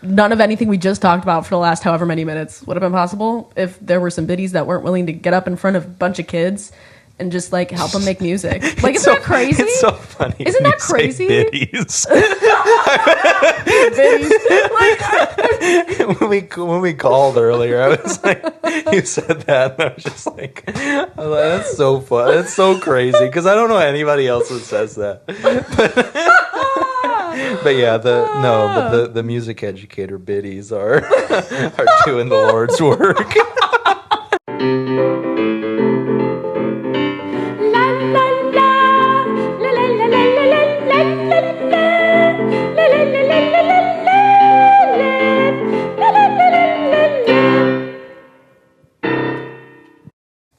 none of anything we just talked about for the last however many minutes would have been possible if there were some biddies that weren't willing to get up in front of a bunch of kids and just like help them make music. Like, isn't that crazy? It's so funny. Isn't that crazy? Biddies. Biddies. when we called earlier, I was like, you said that, and I was just like, that's so fun. That's so crazy because I don't know anybody else that says that. But yeah, the music educator biddies are doing the Lord's work.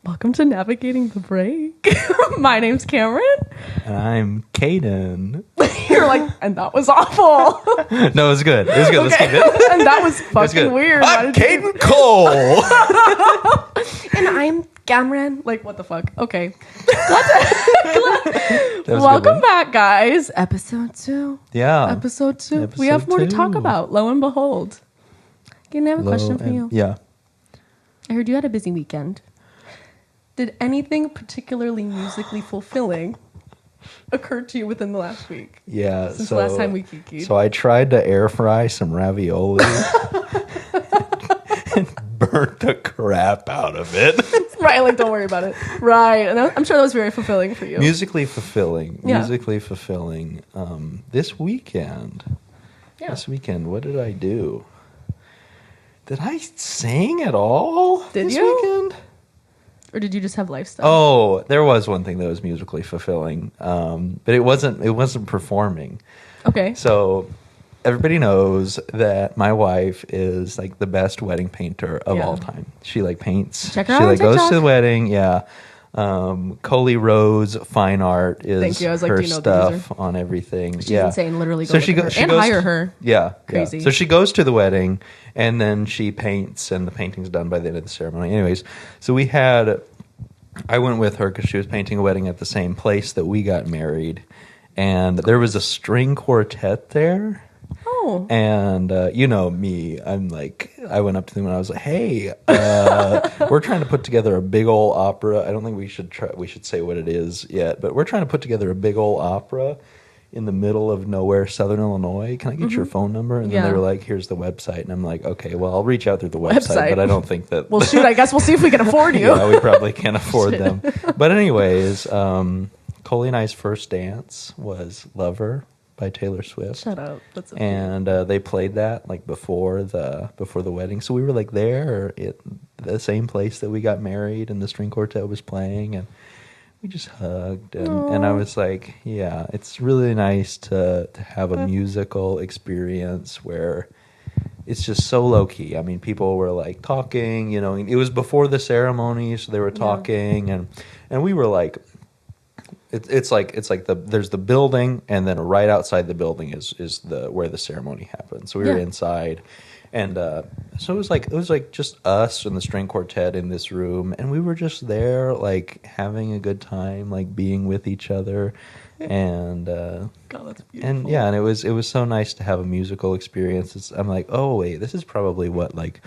Welcome to Navigating the Break. My name's Cameron. And I'm Caden. You're like, and that was awful. No, it was good. It was good. Okay. Let's keep it. And that was fucking weird. I'm Caden Cole. And I'm Cameron. Like, what the fuck? Okay. That was Welcome back, guys. Episode 2. Yeah. Episode 2. Episode We have more to 2. talk about, lo and behold. Can I have a question for you? Yeah. I heard you had a busy weekend. Did anything particularly musically fulfilling occur to you within the last week? Yeah. Since the last time we kikied. So I tried to air fry some ravioli and burnt the crap out of it. Right, like, don't worry about it. Right. And I'm sure that was very fulfilling for you. Musically fulfilling. Yeah. Musically fulfilling. This weekend. Yeah. This weekend, what did I do? Did I sing at all Did this you? weekend? Or did you just have lifestyle? Oh, there was one thing that was musically fulfilling, but it wasn't performing. Okay. So everybody knows that my wife is like the best wedding painter of all time. She like paints. Check her she out like on goes TikTok. to the wedding. Yeah. Coley Rose Fine Art is Thank you. I was like, her do you know stuff on everything. She's yeah. insane. Literally go So look she at her. goes And hire her. Yeah. Crazy. Yeah. So she goes to the wedding and then she paints and the painting's done by the end of the ceremony. Anyways, so I went with her because she was painting a wedding at the same place that we got married. And there was a string quartet there. Oh. And you know me, I went up to them and I was like, "Hey, we're trying to put together a big old opera. I don't think we should say what it is yet, but we're trying to put together a big old opera in the middle of nowhere, Southern Illinois. Can I get your phone number?" And then they were like, "Here's the website." And I'm like, "Okay, well, I'll reach out through the website. But I don't think that." Well, shoot, I guess we'll see if we can afford you. Yeah, we probably can't afford them. But anyways, Coley and I's first dance was "Lover" by Taylor Swift. Shut up. That's so And they played that like before the wedding, so we were like there at the same place that we got married, and the string quartet was playing, and we just hugged, and I was like, yeah, it's really nice to have a musical experience where it's just so low key. I mean, people were like talking, you know, it was before the ceremony, so they were talking, and we were like. It's like there's the building, and then right outside the building is where the ceremony happened. So we were inside, and so it was like just us and the string quartet in this room, and we were just there like having a good time, like being with each other, and God, that's beautiful. and yeah, and it was so nice to have a musical experience. I'm like, oh wait, this is probably what like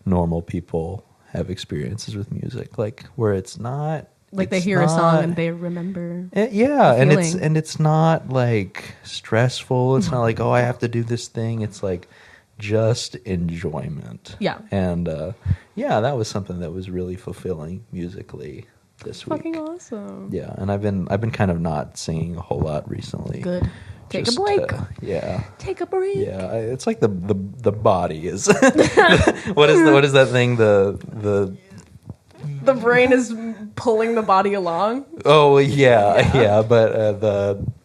normal people have experiences with music, like where it's not. Like they hear a song and they remember. Yeah, the feeling. and it's not like stressful. It's not like, oh, I have to do this thing. It's like just enjoyment. Yeah. And that was something that was really fulfilling musically this week. Fucking awesome. Yeah, and I've been kind of not singing a whole lot recently. Good. Take Just, a break. Yeah. Take a break. Yeah, it's like the body is. What is that thing? The brain is pulling the body along. Oh yeah. But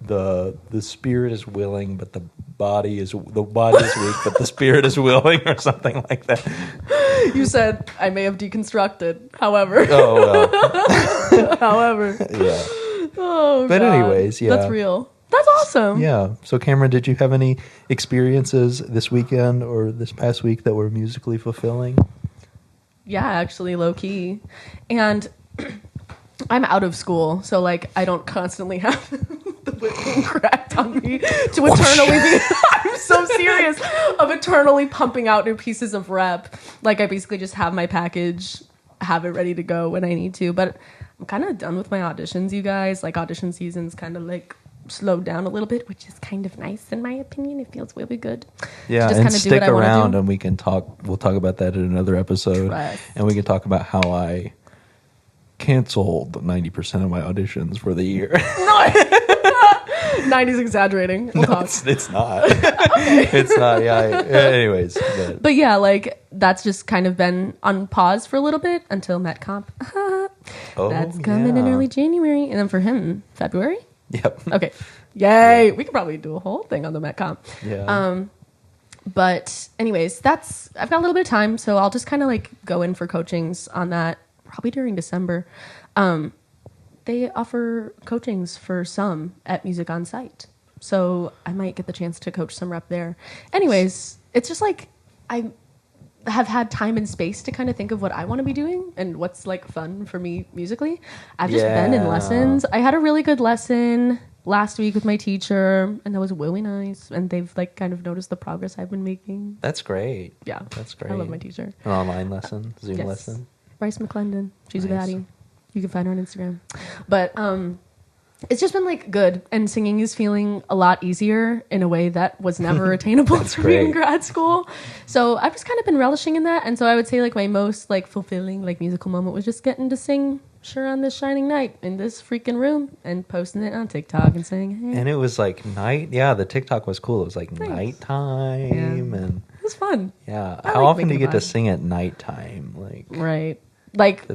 the spirit is willing, but the body is weak, but the spirit is willing, or something like that. You said I may have deconstructed. However. Oh well. However. Yeah. Oh. But God. anyways, yeah. That's real. That's awesome. Yeah. So Cameron, did you have any experiences this weekend or this past week that were musically fulfilling? Yeah, actually, low key. And I'm out of school, so like I don't constantly have the whip being cracked on me to eternally be. I'm so serious of eternally pumping out new pieces of rep. Like I basically just have my package, have it ready to go when I need to. But I'm kind of done with my auditions, you guys. Like audition season's kind of like slowed down a little bit, which is kind of nice in my opinion. It feels really good. Yeah, just and kinda stick around and we can talk. We'll talk about that in another episode. Trust. And we can talk about how I canceled 90% of my auditions for the year. 90's exaggerating. We'll talk. It's not. It's not. Yeah. Anyways. But yeah, like that's just kind of been on pause for a little bit until MetComp. That's coming in early January. And then for him, February? Yep. Okay. Yay. We could probably do a whole thing on the MetComp. Yeah. But anyways, I've got a little bit of time, so I'll just kind of like go in for coachings on that probably during December. They offer coachings for some at Music on Site. So I might get the chance to coach some rep there. Anyways, it's just like I have had time and space to kind of think of what I want to be doing and what's like fun for me musically. I've just been in lessons. I had a really good lesson last week with my teacher, and that was really nice. And they've like kind of noticed the progress I've been making. That's great. Yeah. That's great. I love my teacher. An online lesson, Zoom lesson. Bryce McClendon. She's Nice. a baddie. You can find her on Instagram. But it's just been like good, and singing is feeling a lot easier in a way that was never attainable for me in grad school. So I've just kind of been relishing in that. And so I would say like my most like fulfilling like musical moment was just getting to sing Sure on This Shining Night in this freaking room and posting it on TikTok and saying, hey. And it was like night. Yeah, the TikTok was cool. It was like nighttime and it was fun. yeah. I How like often do you making get to it fun. sing at nighttime? Like Right. Like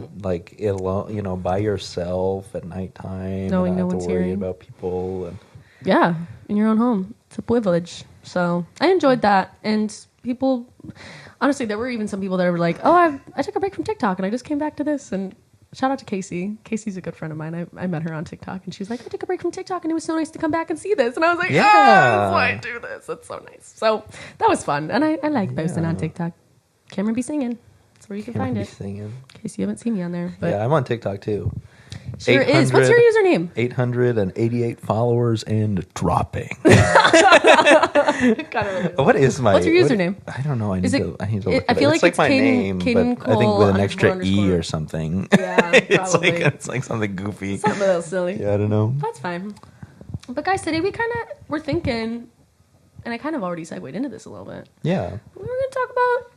it alone, you know, by yourself at nighttime, Knowing and no not have one's to worry hearing. about people. And yeah, in your own home. It's a privilege. So I enjoyed that. And people, honestly, there were even some people that were like, oh, I took a break from TikTok and I just came back to this. And shout out to Casey. Casey's a good friend of mine. I met her on TikTok and she was like, I took a break from TikTok and it was so nice to come back and see this. And I was like, yeah, that's why I do this. That's so nice. So that was fun. And I like posting on TikTok. Cameron Be Singing. That's where you can find it. singing. In case you haven't seen me on there. But Yeah, I'm on TikTok too. sure is. What's your username? 888 followers and dropping. Kinda What is my? What's your username? I don't know. I need Is it- to. I need to it- look. I At feel it. like It's like it's my Caden- name, Caden but I think Cole with an extra underscore. E or something. Yeah, it's like probably. something goofy. Something a little silly. Yeah, I don't know. That's fine. But guys, today we kind of were thinking, and I kind of already segued into this a little bit. Yeah. We were going to talk about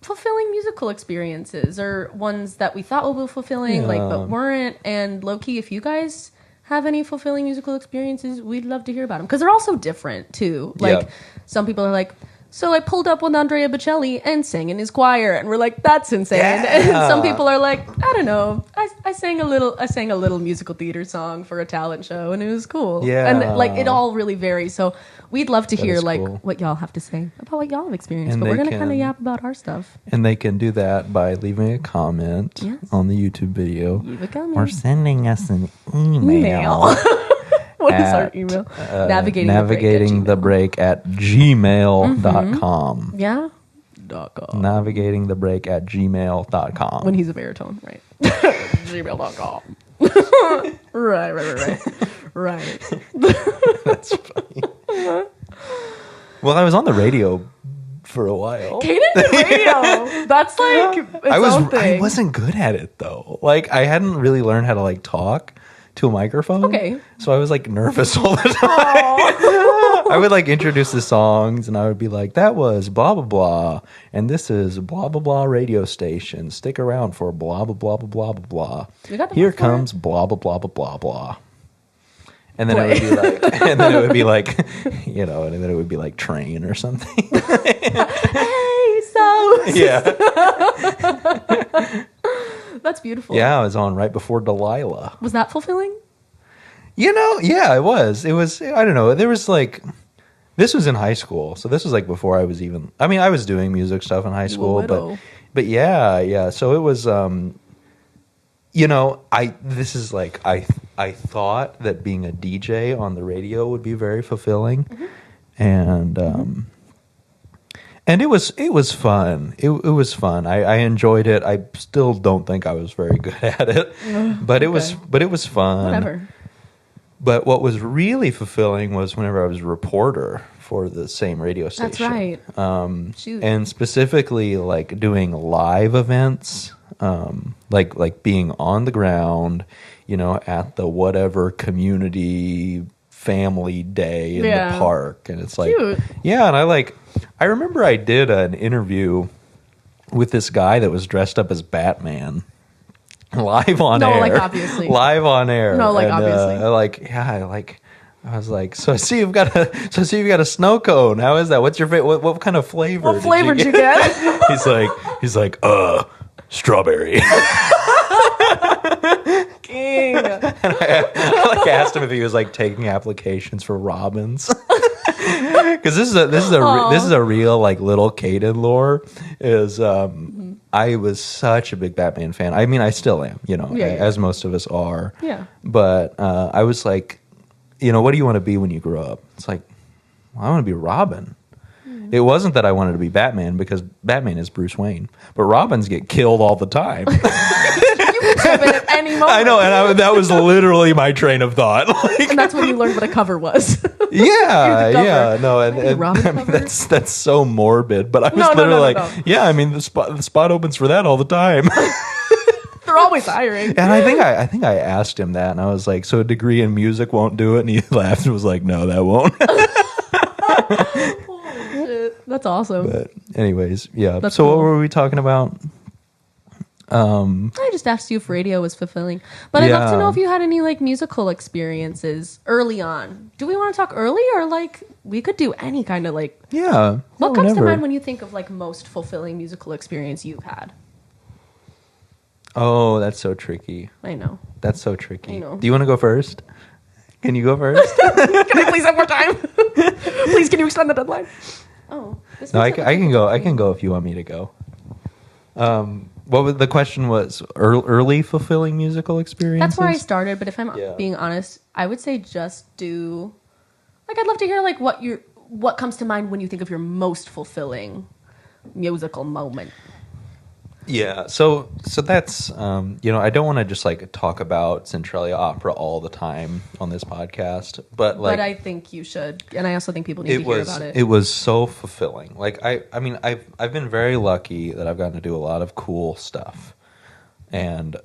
fulfilling musical experiences, or ones that we thought would be fulfilling, like but weren't. And low key, if you guys have any fulfilling musical experiences, we'd love to hear about them because they're all so different too. Like some people are like, so I pulled up with Andrea Bocelli and sang in his choir, and we're like, that's insane. Yeah. And some people are like, I don't know, I sang a little musical theater song for a talent show, and it was cool. Yeah. And like it all really varies. So we'd love to hear is like cool. what y'all have to say about what y'all have experienced. And But we're they gonna kind of can- yap about our stuff. And they can do that by leaving a comment Yes. on the YouTube video Leave a comment. or sending us an Email. email. What is our at, email? Navigating the break at gmail.com. Yeah. .com. Navigating the break at gmail.com. When he's a baritone, right? Gmail.com. Right. That's funny. Well, I was on the radio for a while. Cadence radio. That's like its own I thing. wasn't good at it though. Like I hadn't really learned how to like talk to a microphone. Okay. So I was like nervous all the time. I would like introduce the songs and I would be like, that was blah blah blah. And this is blah blah blah radio station. Stick around for blah blah blah blah blah blah blah. You got the Here hook for it? comes blah blah blah blah blah blah. And then it would be like, and then it would be like, you know, and then it would be like train or something. Hey, so. Yeah. That's beautiful. Yeah, I was on right before Delilah. Was that fulfilling? You know, yeah, it was. It was, I don't know. There was like, this was in high school. So this was like before I was even, I mean, I was doing music stuff in high school, but yeah. So it was, you know, I thought that being a DJ on the radio would be very fulfilling. Mm-hmm. And it was fun. It was fun. I enjoyed it. I still don't think I was very good at it, but it was fun. Whatever. But what was really fulfilling was whenever I was a reporter for the same radio station. That's right. Shoot. And specifically like doing live events, like being on the ground, you know, at the whatever community family day in the park. And it's like, cute. Yeah. And I remember I did an interview with this guy that was dressed up as Batman. Live on air. No, like obviously. Live on air. No, like and, obviously. I was like, so I see you've got a snow cone. How is that? What's your favorite? What kind of flavor? What flavor did you get? he's like, strawberry. King. And I asked him if he was like taking applications for robins. Because this is a real like little Caden lore. Is I was such a big Batman fan. I mean, I still am. You know, as most of us are. Yeah. But I was like, you know, what do you want to be when you grow up? It's like, well, I want to be Robin. It wasn't that I wanted to be Batman because Batman is Bruce Wayne, but Robins get killed all the time. You can jump in at any moment. I know, and that was literally my train of thought. Like, and that's when you learned what a cover was. Yeah, no, and Robin I mean, cover? that's so morbid. But I was literally yeah, I mean, the spot opens for that all the time. They're always hiring. And I think I asked him that, and I was like, so a degree in music won't do it? And he laughed and was like, no, that won't. That's awesome. But anyways, yeah. That's so cool. what were we talking about? I just asked you if radio was fulfilling, but I'd love to know if you had any like musical experiences early on. Do we want to talk early, or like we could do any kind of like? Yeah. What comes to mind when you think of like most fulfilling musical experience you've had? Oh, that's so tricky. I know. That's so tricky. I know. Do you want to go first? Can you go first? Can I please have more time? Please, can you extend the deadline? Oh, no, I can go. I can go if you want me to go. What was the question? Was early fulfilling musical experiences? That's where I started. But if I'm being honest, I would say just do. Like, I'd love to hear like what comes to mind when you think of your most fulfilling musical moment. Yeah, so that's I don't want to just like talk about Centralia Opera all the time on this podcast, but I think you should, and I also think people need to hear about it. It was so fulfilling. Like I mean I've been very lucky that I've gotten to do a lot of cool stuff, and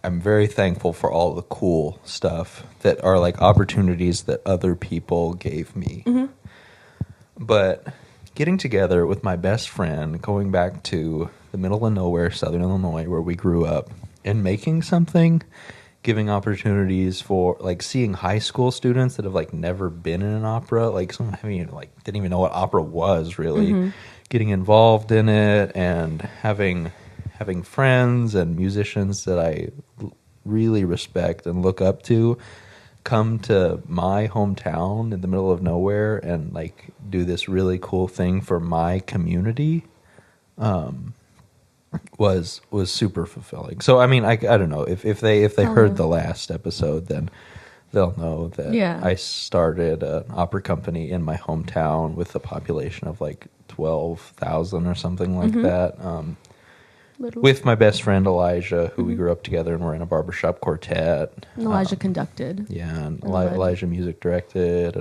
I'm very thankful for all the cool stuff that are like opportunities that other people gave me. Mm-hmm. But getting together with my best friend, going back to the middle of nowhere, Southern Illinois, where we grew up, and making something, giving opportunities for like seeing high school students that have like never been in an opera, like some didn't even know what opera was really, getting involved in it, and having friends and musicians that I really respect and look up to come to my hometown in the middle of nowhere and like do this really cool thing for my community. Was super fulfilling. So I mean, I don't know if they heard the last episode, then they'll know that I started an opera company in my hometown with a population of like 12,000 or something like that. With my best friend Elijah, who we grew up together, and we're in a barbershop quartet. Elijah conducted. Yeah, and Elijah music directed,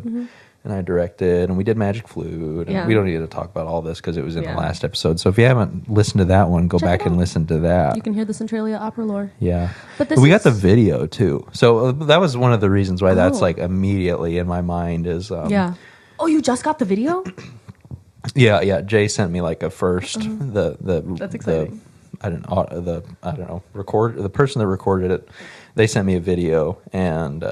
and I directed, and we did Magic Flute. And we don't need to talk about all this because it was in the last episode. So if you haven't listened to that one, go back and listen to that. You can hear the Centralia Opera lore. Yeah. But we got the video too. So that was one of the reasons why that's like immediately in my mind is... Oh, you just got the video? Yeah. Jay sent me like a first. That's exciting. The person that recorded it, they sent me a video, and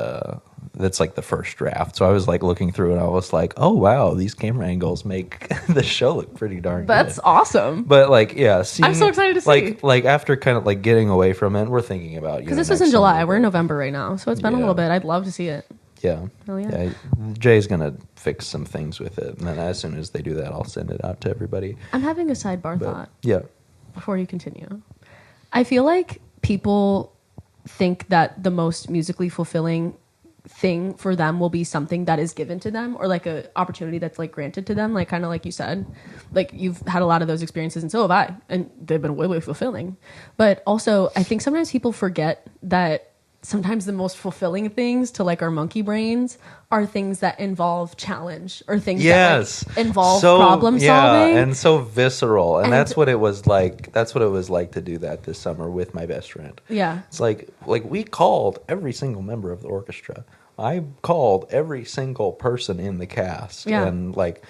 that's like the first draft. So I was like looking through, and I was like, oh wow, these camera angles make the show look pretty darn good. That's awesome. But like, I'm so excited to see. Like after kind of like getting away from it, we're thinking about because this was in July. We're in November right now, so it's been a little bit. I'd love to see it. Yeah. Hell yeah. Jay's gonna fix some things with it, and then as soon as they do that, I'll send it out to everybody. I'm having a sidebar thought. Yeah. Before you continue, I feel like people think that the most musically fulfilling thing for them will be something that is given to them, or like a opportunity that's like granted to them, like kind of like you said, like you've had a lot of those experiences, and so have I, and they've been really fulfilling. But also, I think sometimes people forget that sometimes the most fulfilling things to like our monkey brains are things that involve challenge or things that like, involve problem solving. And so visceral. And that's what it was like. That's what it was like to do that this summer with my best friend. Yeah. It's like we called every single member of the orchestra. I called every single person in the cast. Yeah. And like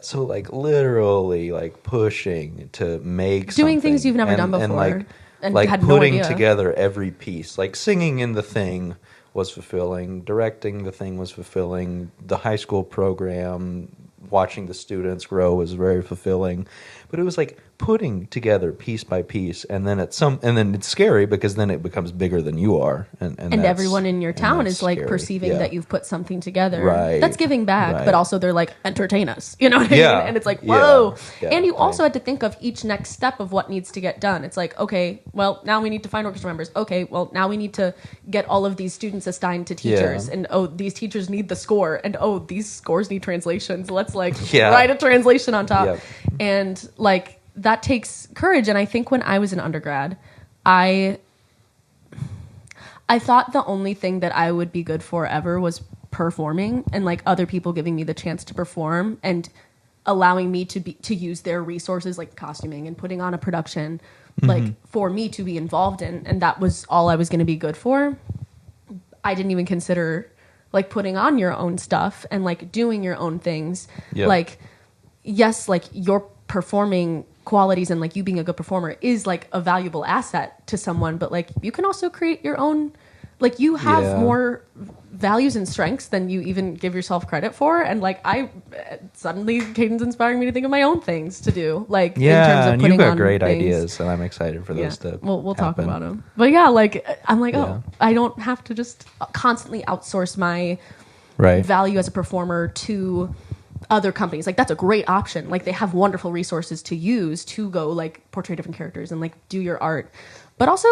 so like literally like pushing to make doing things you've never done before. And like had putting no idea. together every piece, like singing in The Thing was fulfilling, directing The Thing was fulfilling, the high school program, watching the students grow was very fulfilling. But it was like putting together piece by piece, and then then it's scary because then it becomes bigger than you are, and everyone in your town is like scary. perceiving that you've put something together. Right. That's giving back, but also they're like, entertain us. You know what I mean? And it's like, whoa. Yeah. And you also had to think of each next step of what needs to get done. It's like, okay, well, now we need to find orchestra members. Okay, well, now we need to get all of these students assigned to teachers. And these teachers need the score. And these scores need translations. Let's like write a translation on top. Yep. And like, that takes courage. And I think when I was an undergrad, I thought the only thing that I would be good for ever was performing, and like other people giving me the chance to perform and allowing me to use their resources like costuming and putting on a production like for me to be involved in, and that was all I was going to be good for. I didn't even consider like putting on your own stuff and like doing your own things. Yep. Like, yes, like your performing qualities and like you being a good performer is like a valuable asset to someone, but like you can also create your own, like you have more values and strengths than you even give yourself credit for. And like suddenly Caden's inspiring me to think of my own things to do, like in terms of and putting you've got on great things. ideas, and I'm excited for those to we'll talk happen. about them. But yeah, like I'm like, I don't have to just constantly outsource my value as a performer to other companies. Like that's a great option. Like they have wonderful resources to use to go like portray different characters and like do your art. But also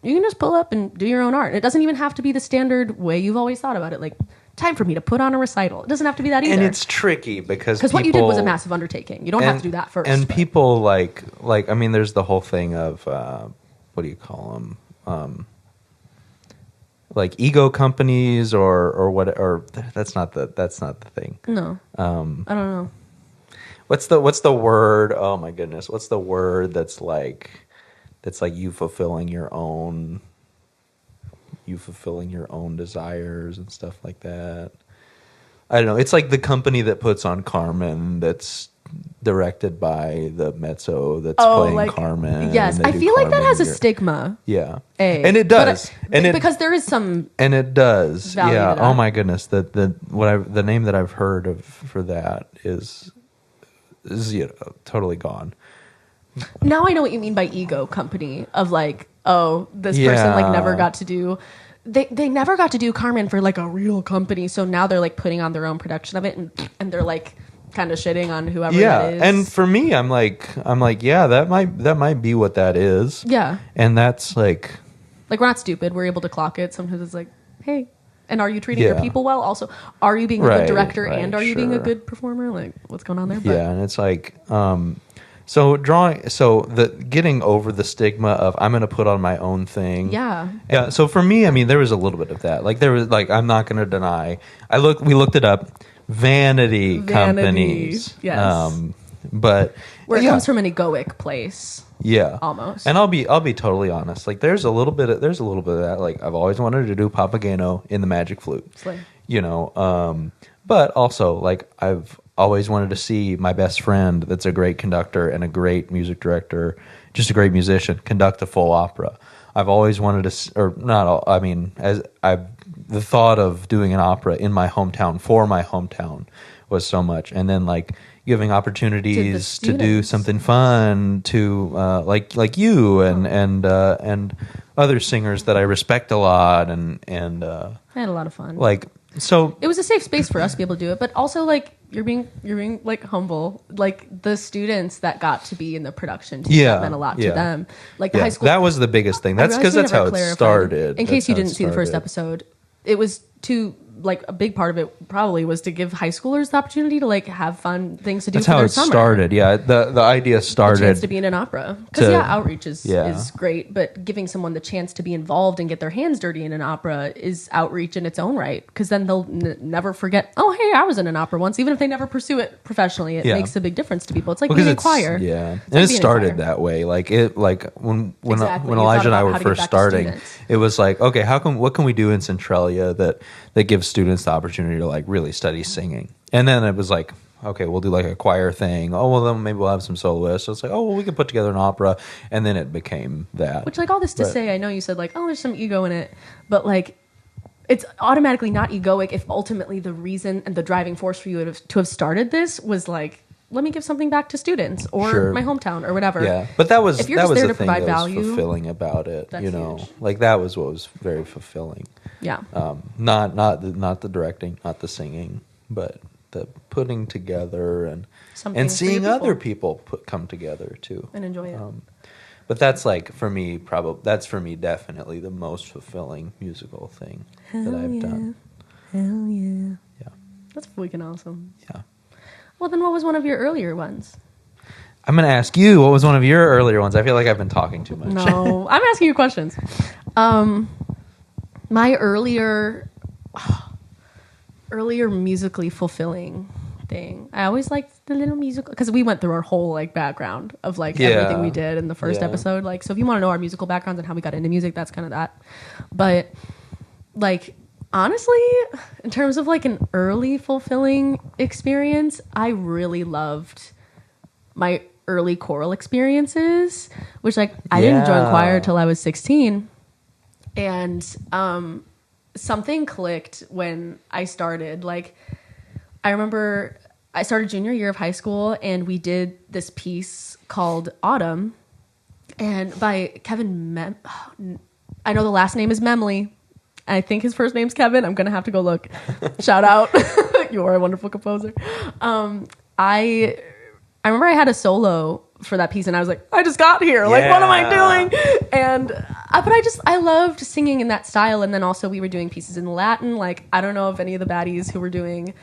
you can just pull up and do your own art. It doesn't even have to be the standard way you've always thought about it. Like time for me to put on a recital. It doesn't have to be that either. And it's tricky because what you did was a massive undertaking. You don't have to do that first. And people like I mean, there's the whole thing of what do you call them? Like ego companies or what, or that's not the thing. No. I don't know. What's the word? Oh my goodness. What's the word that's like you fulfilling your own desires and stuff like that. I don't know. It's like the company that puts on Carmen that's directed by the mezzo that's playing like, Carmen. Yes, I feel like that has a stigma. Yeah, and it does, because there is some, and it does. Yeah. To oh my goodness, the name that I've heard of for that is totally gone. Now I know what you mean by ego company of like, this person like never got to do. They never got to do Carmen for like a real company, so now they're like putting on their own production of it, and they're like kind of shitting on whoever that is. And for me, I'm like, that might be what that is. Yeah. And that's like we're not stupid. We're able to clock it. Sometimes it's like, hey, and are you treating your people well? Also, are you being a good director and are you being a good performer? Like, what's going on there? But, and it's like, so getting over the stigma of I'm going to put on my own thing. Yeah. So for me, I mean, there was a little bit of that. Like there was I'm not going to deny. We looked it up. Vanity companies. Yes. But where it comes from an egoic place. Yeah. Almost. And I'll be totally honest. Like there's a little bit of that. Like I've always wanted to do Papageno in the Magic Flute. Slay. But also like I've always wanted to see my best friend that's a great conductor and a great music director, just a great musician, conduct a full opera. I've always wanted to, or not all, I mean, the thought of doing an opera in my hometown for my hometown was so much. And then like giving opportunities to do something fun to like you and other singers that I respect a lot and I had a lot of fun. Like so it was a safe space for us to be able to do it, but also like you're being like humble. Like the students that got to be in the production team, that meant a lot to them. Like the high school, that was the biggest thing. That's because that's how it started. In case you didn't see the first episode, it was to like a big part of it probably was to give high schoolers the opportunity to like have fun things to do. That's for how their it summer. started. Yeah, the idea A started chance to be in an opera, because outreach is great, but giving someone the chance to be involved and get their hands dirty in an opera is outreach in its own right, because then they'll never forget, oh hey, I was in an opera once, even if they never pursue it professionally. It makes a big difference to people. It's like being in choir. And it started that way, like when Elijah and I were first starting, it was like, okay, what can we do in Centralia that gives students the opportunity to like really study singing? And then it was like, okay, we'll do like a choir thing. Oh, well, then maybe we'll have some soloists. So it's like, oh, well, we can put together an opera. And then it became that. Which, like, all this to say, I know you said like, oh, there's some ego in it, but like, it's automatically not egoic if ultimately the reason and the driving force for you to have started this was like, let me give something back to students or my hometown or whatever. Yeah, but that was if you're just there to provide value, was fulfilling about it. That's you know, huge. like that was what was very fulfilling. Yeah. Not the directing, not the singing, but the putting together and seeing other people come together too and enjoy it. But that's like for me, definitely the most fulfilling musical thing that I've done. Hell yeah. Yeah. That's freaking awesome. Yeah. Well, then what was one of your earlier ones? I'm going to ask you, what was one of your earlier ones? I feel like I've been talking too much. No, I'm asking you questions. My earlier musically fulfilling thing. I always liked the little musical, because we went through our whole like background of like everything we did in the first episode. Like, so if you want to know our musical backgrounds and how we got into music, that's kind of that. But like, honestly, in terms of like an early fulfilling experience, I really loved my early choral experiences, which like I didn't join choir till I was 16. And something clicked when I started. Like, I remember I started junior year of high school and we did this piece called Autumn, and by Kevin I know the last name is Memley. I think his first name's Kevin. I'm going to have to go look. Shout out. You are a wonderful composer. I remember I had a solo for that piece and I was like, I just got here. Like, what am I doing? And, but I loved singing in that style. And then also we were doing pieces in Latin. Like, I don't know if any of the baddies who were doing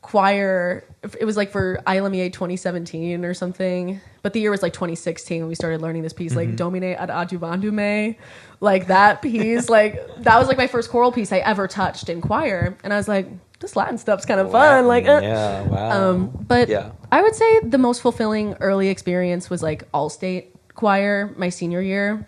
choir, it was like for ILMEA 2017 or something, but the year was like 2016 when we started learning this piece, like Domine ad adjuvandum me, like that piece, like that was like my first choral piece I ever touched in choir, and I was like, this Latin stuff's kind of fun, like but I would say the most fulfilling early experience was like all-state choir my senior year.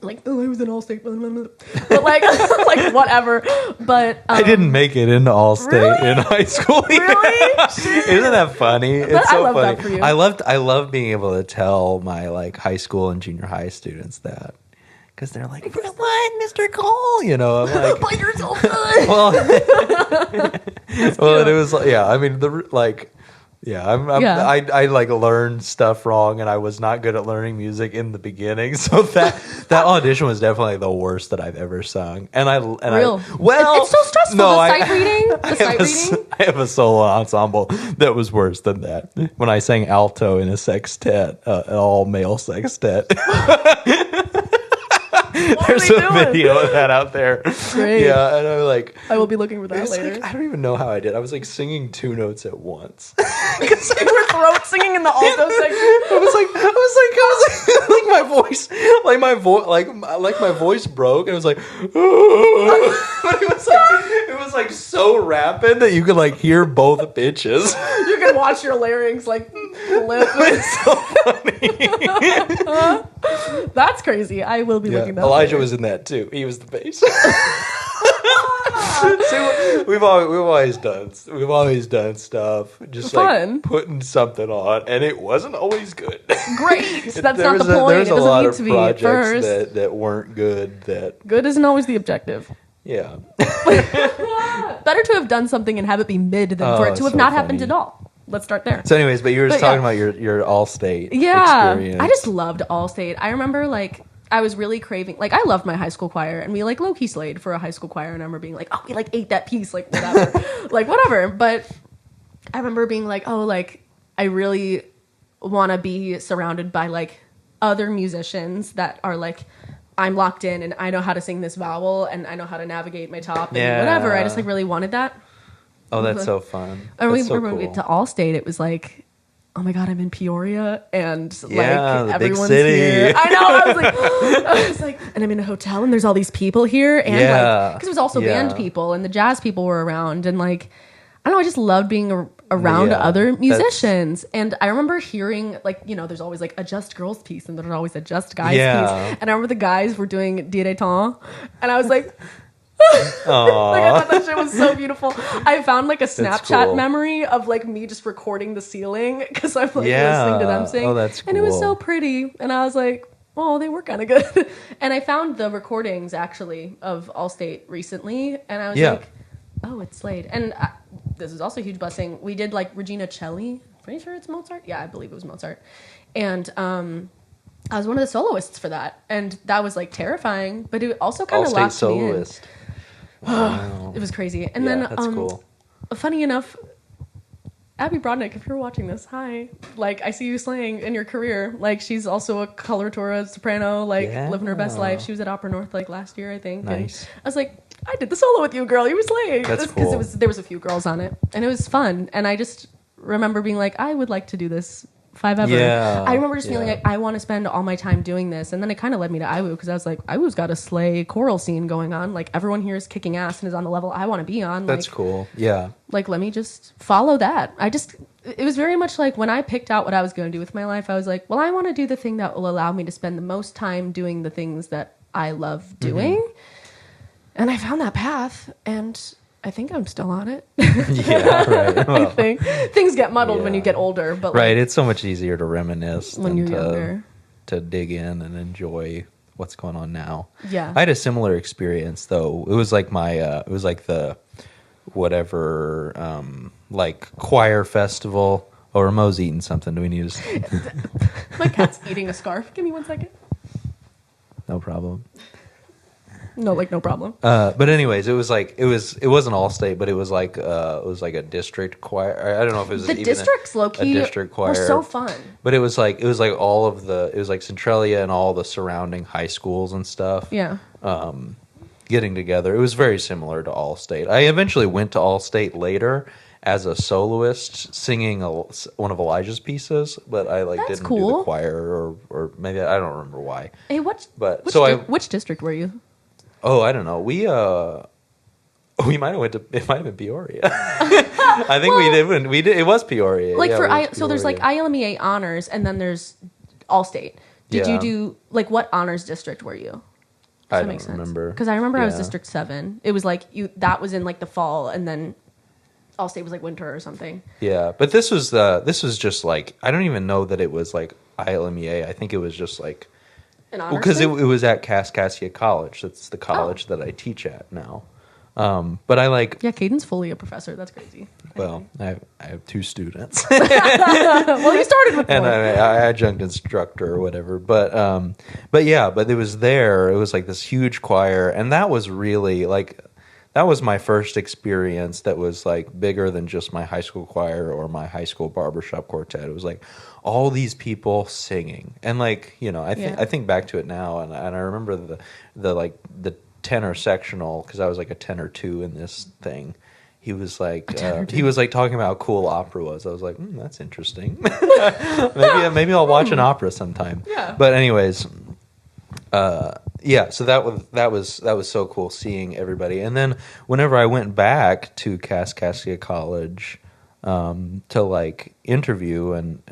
Like, oh, I was in all-state, blah, blah, blah. But like, like whatever. But I didn't make it into all-state in high school. Really? Isn't that funny? It's so I love funny. that for you. I love being able to tell my like high school and junior high students that, because they're like, what, Mr. Cole? You know, I'm like, but you're so good. Well, it was I mean I like learned stuff wrong, and I was not good at learning music in the beginning. So that audition was definitely the worst that I've ever sung. And it's so stressful. No, I have a solo ensemble that was worse than that. When I sang alto in a sextet, an all male sextet. There's a video of that out there. Great. Yeah, and I will be looking for that later. Like, I don't even know how I did. I was like singing two notes at once. You were throat singing in the alto section. I was like my voice broke, and it was like, but it was like so rapid that you could like hear both pitches. You can watch your larynx like flip. It's so funny. That's crazy. I will be looking that up. Elijah was in that too. He was the bass. See, we've always done stuff just fun. Like putting something on, and it wasn't always good. Great. That's not the point. There's it a doesn't lot need of to be projects first. that weren't good. That good isn't always the objective. Yeah. Better to have done something and have it be mid than for it to have not happened at all. Let's start there. So anyways, but you were just talking about your all-state experience. I just loved all-state. I remember like I was really craving, like I loved my high school choir, and we like low-key slayed for a high school choir, and I remember being like, oh, we like ate that piece, like whatever. like whatever. But I remember being like, oh, like I really want to be surrounded by like other musicians that are like I'm locked in and I know how to sing this vowel and I know how to navigate my top and Yeah. whatever. I just like really wanted that. Oh, that's so fun. And That's so when we cool. went to Allstate, it was like, oh my God, I'm in Peoria and Yeah, like the big everyone's city. here. I know. I was like, and I'm in a hotel and there's all these people here. And like, because it was also band people and the jazz people were around. And like, I don't know, I just loved being around other musicians. And I remember hearing like, you know, there's always like a Just Girls piece and there's always a Just Guys piece. And I remember the guys were doing Dire Temps and I was like, like I thought that shit was so beautiful. I found like a Snapchat memory of like me just recording the ceiling because I'm like listening to them sing. Oh, that's cool. And it was so pretty. And I was like, oh, they were kind of good. And I found the recordings actually of Allstate recently, and I was like, oh, it's Slade. And this is also a huge blessing. We did like Regina Celli. Pretty sure it's Mozart. Yeah, I believe it was Mozart. And I was one of the soloists for that, and that was like terrifying, but it also kind of locked me in. Wow. It was crazy. And then that's cool. Funny enough, Abby Brodnick, if you're watching this, hi. Like, I see you slaying in your career. Like, she's also a coloratura soprano, like living her best life. She was at Opera North like last year, I think. Nice. And I was like, I did the solo with you, girl. You were slaying. That's cool. Because there was a few girls on it, and it was fun. And I just remember being like, I would like to do this if I've ever. Yeah. I remember just feeling like I want to spend all my time doing this, and then it kind of led me to IWU because I was like, IWU's got a slay choral scene going on. Like everyone here is kicking ass and is on the level I want to be on. That's like, cool. Yeah. Like let me just follow that. It was very much like when I picked out what I was going to do with my life, I was like, well, I want to do the thing that will allow me to spend the most time doing the things that I love doing. And I found that path, and I think I'm still on it. Yeah, right. Well, I think things get muddled when you get older, but right, it's so much easier to reminisce when you're younger, to dig in and enjoy what's going on now. Yeah, I had a similar experience though. It was like it was like the whatever like choir festival. Oh, Ramo's eating something. Do we need to? My cat's eating a scarf. Give me 1 second. No problem. No, like no problem. But anyways, it wasn't Allstate, but it was like a district choir. I don't know if it was the districts low key a district choir. Were so fun. But it was like Centralia and all the surrounding high schools and stuff. Yeah. Getting together. It was very similar to Allstate. I eventually went to Allstate later as a soloist singing one of Elijah's pieces, but I didn't do the choir or maybe I don't remember why. Hey, which district were you? Oh, I don't know. We might have went to. It might have been Peoria. I think we did. We did. It was Peoria. Like so there's like ILMEA honors, and then there's Allstate. Did you do like what honors district were you? I don't remember. Because I remember I was District 7. It was like that was in like the fall, and then Allstate was like winter or something. Yeah, but this was just like I don't even know that it was like ILMEA. I think it was just like. Because it was at Kaskaskia College. That's the college that I teach at now. But I like... Yeah, Caden's fully a professor. That's crazy. Well, I have 2 students. Well, you started with and one. I adjunct instructor or whatever. But it was there. It was like this huge choir. And that was really like... That was my first experience that was like bigger than just my high school choir or my high school barbershop quartet. It was like all these people singing, and like I think back to it now, and I remember the tenor sectional because I was like a tenor 2 in this thing. He was like talking about how cool opera was. I was like, that's interesting. maybe I'll watch an opera sometime. Yeah. But anyways. So that was so cool seeing everybody. And then whenever I went back to Kaskaskia College to like interview and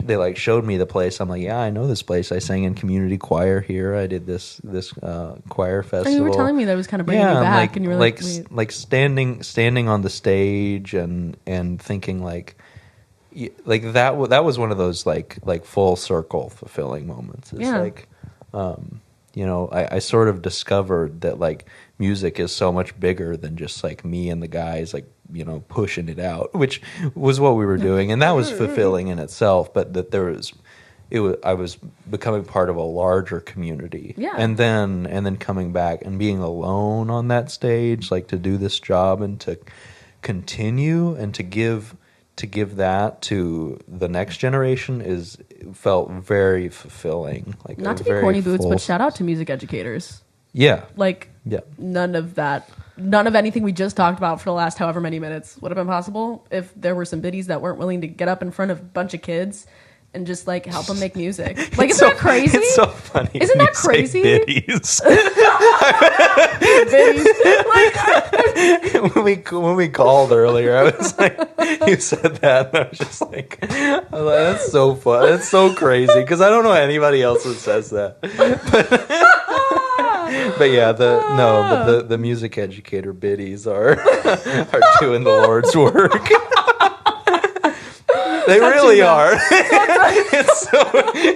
they showed me the place. I'm like, yeah, I know this place. I sang in community choir here. I did this choir festival. And you were telling me that was kind of bringing you back, and you were like standing on the stage and thinking like that was one of those like full circle fulfilling moments. It's like I sort of discovered that like music is so much bigger than just like me and the guys like pushing it out, which was what we were doing, and that was fulfilling in itself, but that I was becoming part of a larger community. Yeah. And then coming back and being alone on that stage, like to do this job and to continue and to give to give that to the next generation felt very fulfilling. Like, not to be corny boots, but shout out to music educators. Yeah. Like, yeah. None of anything we just talked about for the last however many minutes would have been possible if there were some biddies that weren't willing to get up in front of a bunch of kids and just like help them make music. Like, isn't that crazy? It's so funny. Isn't that crazy? Biddies. Biddies. when we called earlier, I was like, you said that, and I was just like, that's so fun. That's so crazy because I don't know anybody else that says that. But yeah, the music educator biddies are doing the Lord's work. They really are.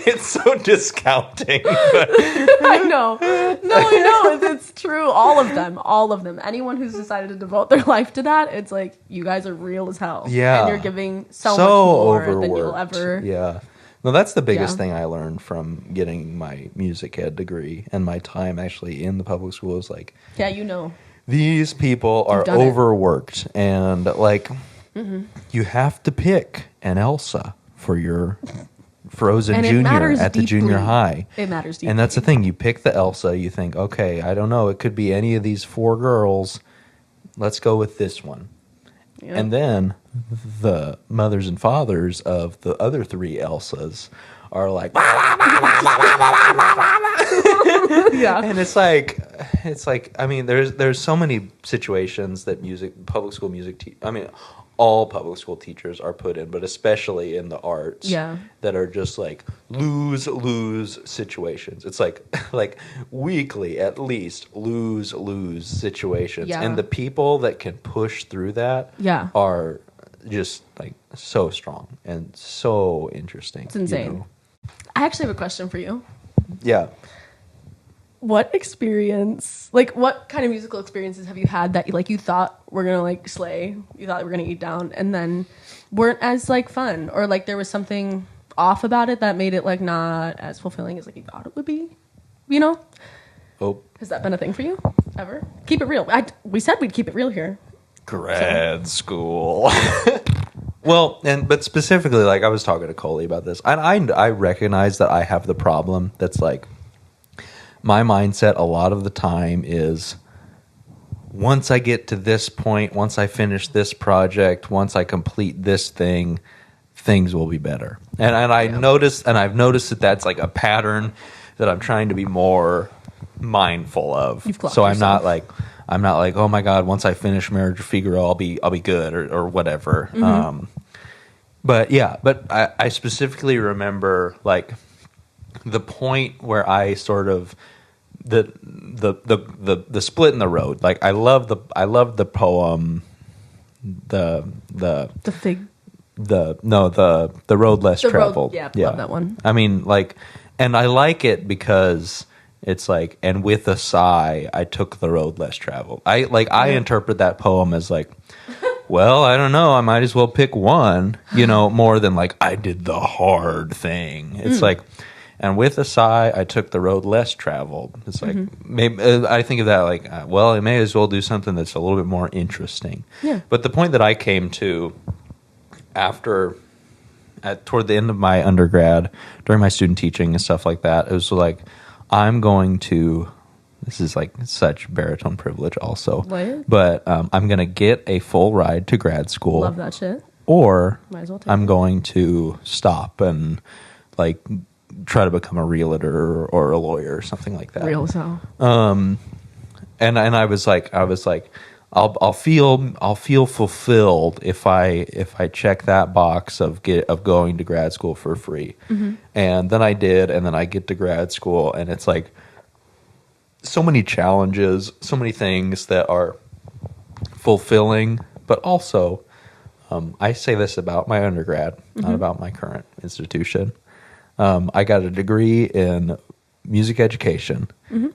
It's so discounting. But. I know. No, it's true. All of them. Anyone who's decided to devote their life to that, it's like, you guys are real as hell. Yeah. And you're giving so much more overworked. than you'll ever. Yeah. No, that's the biggest thing I learned from getting my music ed degree and my time actually in the public school is like, yeah, you know, these people are overworked and like you have to pick an Elsa for your Frozen Junior at the junior high. It matters deeply. And that's the thing. You pick the Elsa, you think, okay, I don't know, it could be any of these 4 girls. Let's go with this one. Yep. And then the mothers and fathers of the other 3 Elsas are like, yeah. And it's like, I mean, there's so many situations that public school music, all public school teachers are put in, but especially in the arts, that are just like lose situations. It's like weekly at least lose situations, and the people that can push through that are just like so strong and so interesting. It's insane. You know? I actually have a question for you. Yeah. What experience, like what kind of musical experiences have you had that like you thought were gonna like slay, you thought were gonna eat down, and then weren't as like fun, or like there was something off about it that made it like not as fulfilling as like you thought it would be, you know? Oh, has that been a thing for you ever? Keep it real. We said we'd keep it real here. Grad school. Well, but specifically, like I was talking to Coley about this, and I recognize that I have the problem that's like, my mindset a lot of the time is once I get to this point, once I finish this project, once I complete this thing, things will be better. And I've noticed that that's like a pattern that I'm trying to be more mindful of. So I'm not like, oh my God, once I finish Marriage of Figaro, I'll be good or whatever. Mm-hmm. But I specifically remember like the point where I sort of the split in the road. Like I love the poem, the road less traveled. Love that one. I mean, like, and I like it because it's like, and with a sigh, I took the road less traveled. I interpret that poem as like, well, I don't know, I might as well pick one, more than like I did the hard thing. It's like, and with a sigh, I took the road less traveled. It's like, maybe I think of that like, well, I may as well do something that's a little bit more interesting. Yeah. But the point that I came to toward the end of my undergrad, during my student teaching and stuff like that, it was like, this is like such baritone privilege also. What? But I'm going to get a full ride to grad school. Love that shit. Or might as well I'm going to stop and like try to become a realtor or a lawyer or something like that. Real so. And I was like, I'll feel fulfilled if I check that box of going to grad school for free. Mm-hmm. And then I did, and then I get to grad school, and it's like so many challenges, so many things that are fulfilling, but also I say this about my undergrad, not about my current institution. I got a degree in music education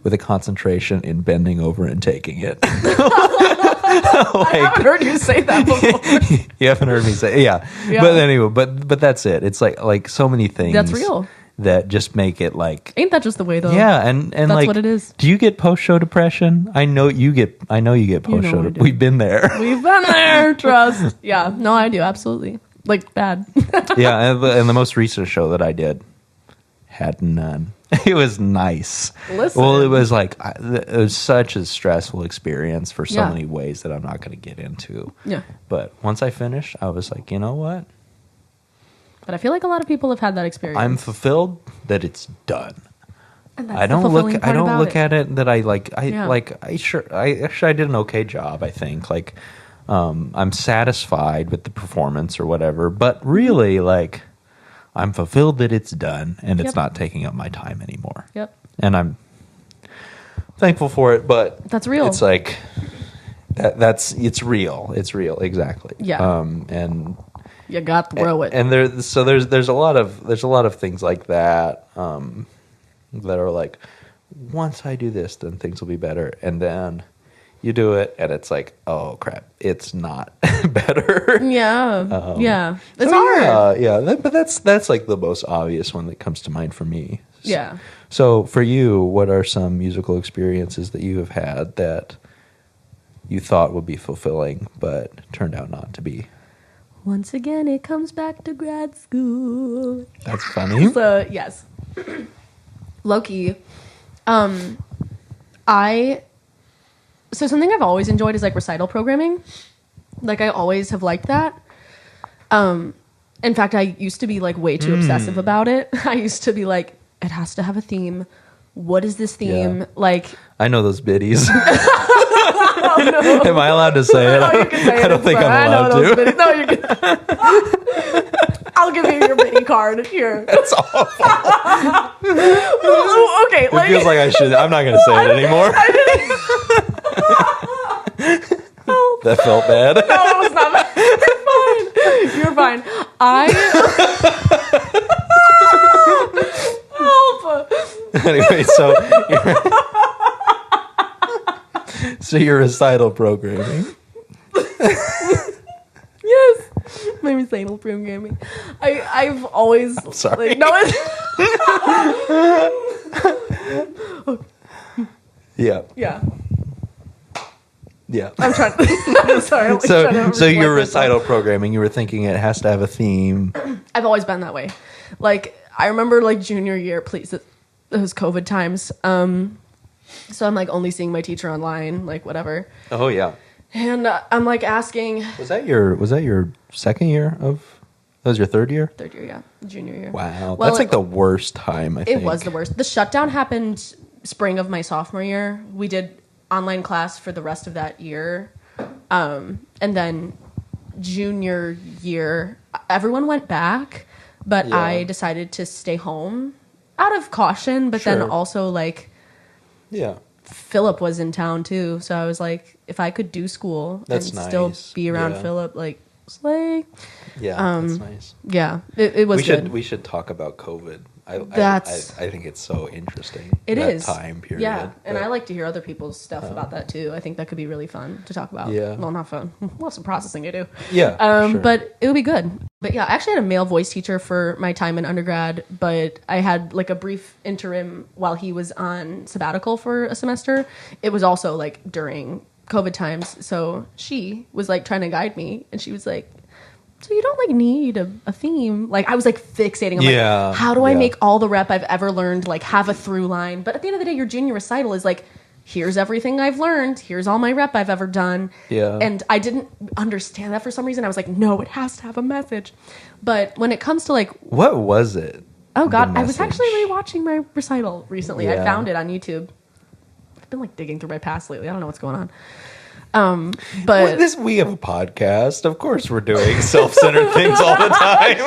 with a concentration in bending over and taking it. I haven't heard you say that before. You haven't heard me say, yeah. But anyway, but that's it. It's like so many things. That's real. That just make it like. Ain't that just the way though? Yeah, and that's like, what it is. Do you get post show depression? I know you get post show. We've been there. We've been there. Trust. Yeah. No, I do absolutely. like bad. Yeah, and the most recent show that I did had none. It was nice. Listen. Well, it was like it was such a stressful experience for so Yeah. many ways that I'm not going to get into. Yeah. But once I finished, I was like, you know what? But I feel like a lot of people have had that experience. I'm fulfilled that it's done. And that's I the don't fulfilling look. I part don't about look it. at it that I like. Yeah. I did an okay job. I think like I'm satisfied with the performance or whatever. But really, like I'm fulfilled that it's done and it's Yep. not taking up my time anymore. Yep. And I'm thankful for it. But That's real. It's like it's real. It's real. Exactly. Yeah. And You got to throw it. and there's a lot of things like that that are like, once I do this, then things will be better, and then you do it, and it's like, oh crap, it's not better. Yeah. Yeah. It's So, hard. but that's like the most obvious one that comes to mind for me. Yeah. So for you, what are some musical experiences that you have had that you thought would be fulfilling but turned out not to be? Once again, it comes back to grad school. That's funny. So, yes. Low-key. So something I've always enjoyed is like recital programming. Like I always have liked that. In fact, I used to be like way too obsessive about it. I used to be like, it has to have a theme. What is this theme? Yeah. Like, I know those biddies. Am I allowed to say it? oh, you can say it. I don't It's think fine. I'm allowed those to. biddies. No, you can. I'll give you your biddy card here. That's awful. Okay, It feels like I should. I'm not going to say it anymore. That felt bad. No, it was not bad. You're fine. You're fine. Help. Anyway, so your recital programming. Yes. My recital programming. I've always. I'm sorry. Like, no, Yeah. yeah. Yeah. I'm trying. I'm sorry. I'm trying to So your reflect myself. recital programming, you were thinking it has to have a theme. I've always been that way. Like I remember like junior year, please. It was COVID times. So I'm like only seeing my teacher online, like whatever. Oh yeah. And I'm like asking. Was that your second year of? That was your third year? Third year, yeah. Junior year. Wow. Well, That's like the worst time, I think. It was the worst. The shutdown happened spring of my sophomore year. We did online class for the rest of that year. And then junior year, everyone went back, but Yeah. I decided to stay home out of caution, but then Sure. also like Yeah. Philip was in town too. So I was like, if I could do school That's and still nice. be around Yeah. Philip, like, slay. Yeah, that's nice. Yeah, it was good. We should talk about COVID. I think it's so interesting. It that is time period. Yeah, and But- I like to hear other people's stuff about that too. I think that could be really fun to talk about. Yeah. Well, not fun. Lots of processing to do. Yeah, sure. But it would be good. But yeah, I actually had a male voice teacher for my time in undergrad, but I had like a brief interim while he was on sabbatical for a semester. It was also like during COVID times, so she was like trying to guide me, and she was like, so you don't like need a theme. Like I was like fixating. I'm Yeah, like, how do I yeah. make all the rep I've ever learned like have a through line? But at the end of the day, your junior recital is like, here's everything I've learned. Here's all my rep I've ever done. Yeah. And I didn't understand that for some reason. I was like, no, it has to have a message. But when it comes to like, What was it? oh God, The I was actually message? rewatching my recital recently. I Yeah. found it on YouTube. I've been like digging through my past lately. I don't know what's going on. But We have a podcast. Of course, we're doing self-centered things all the time.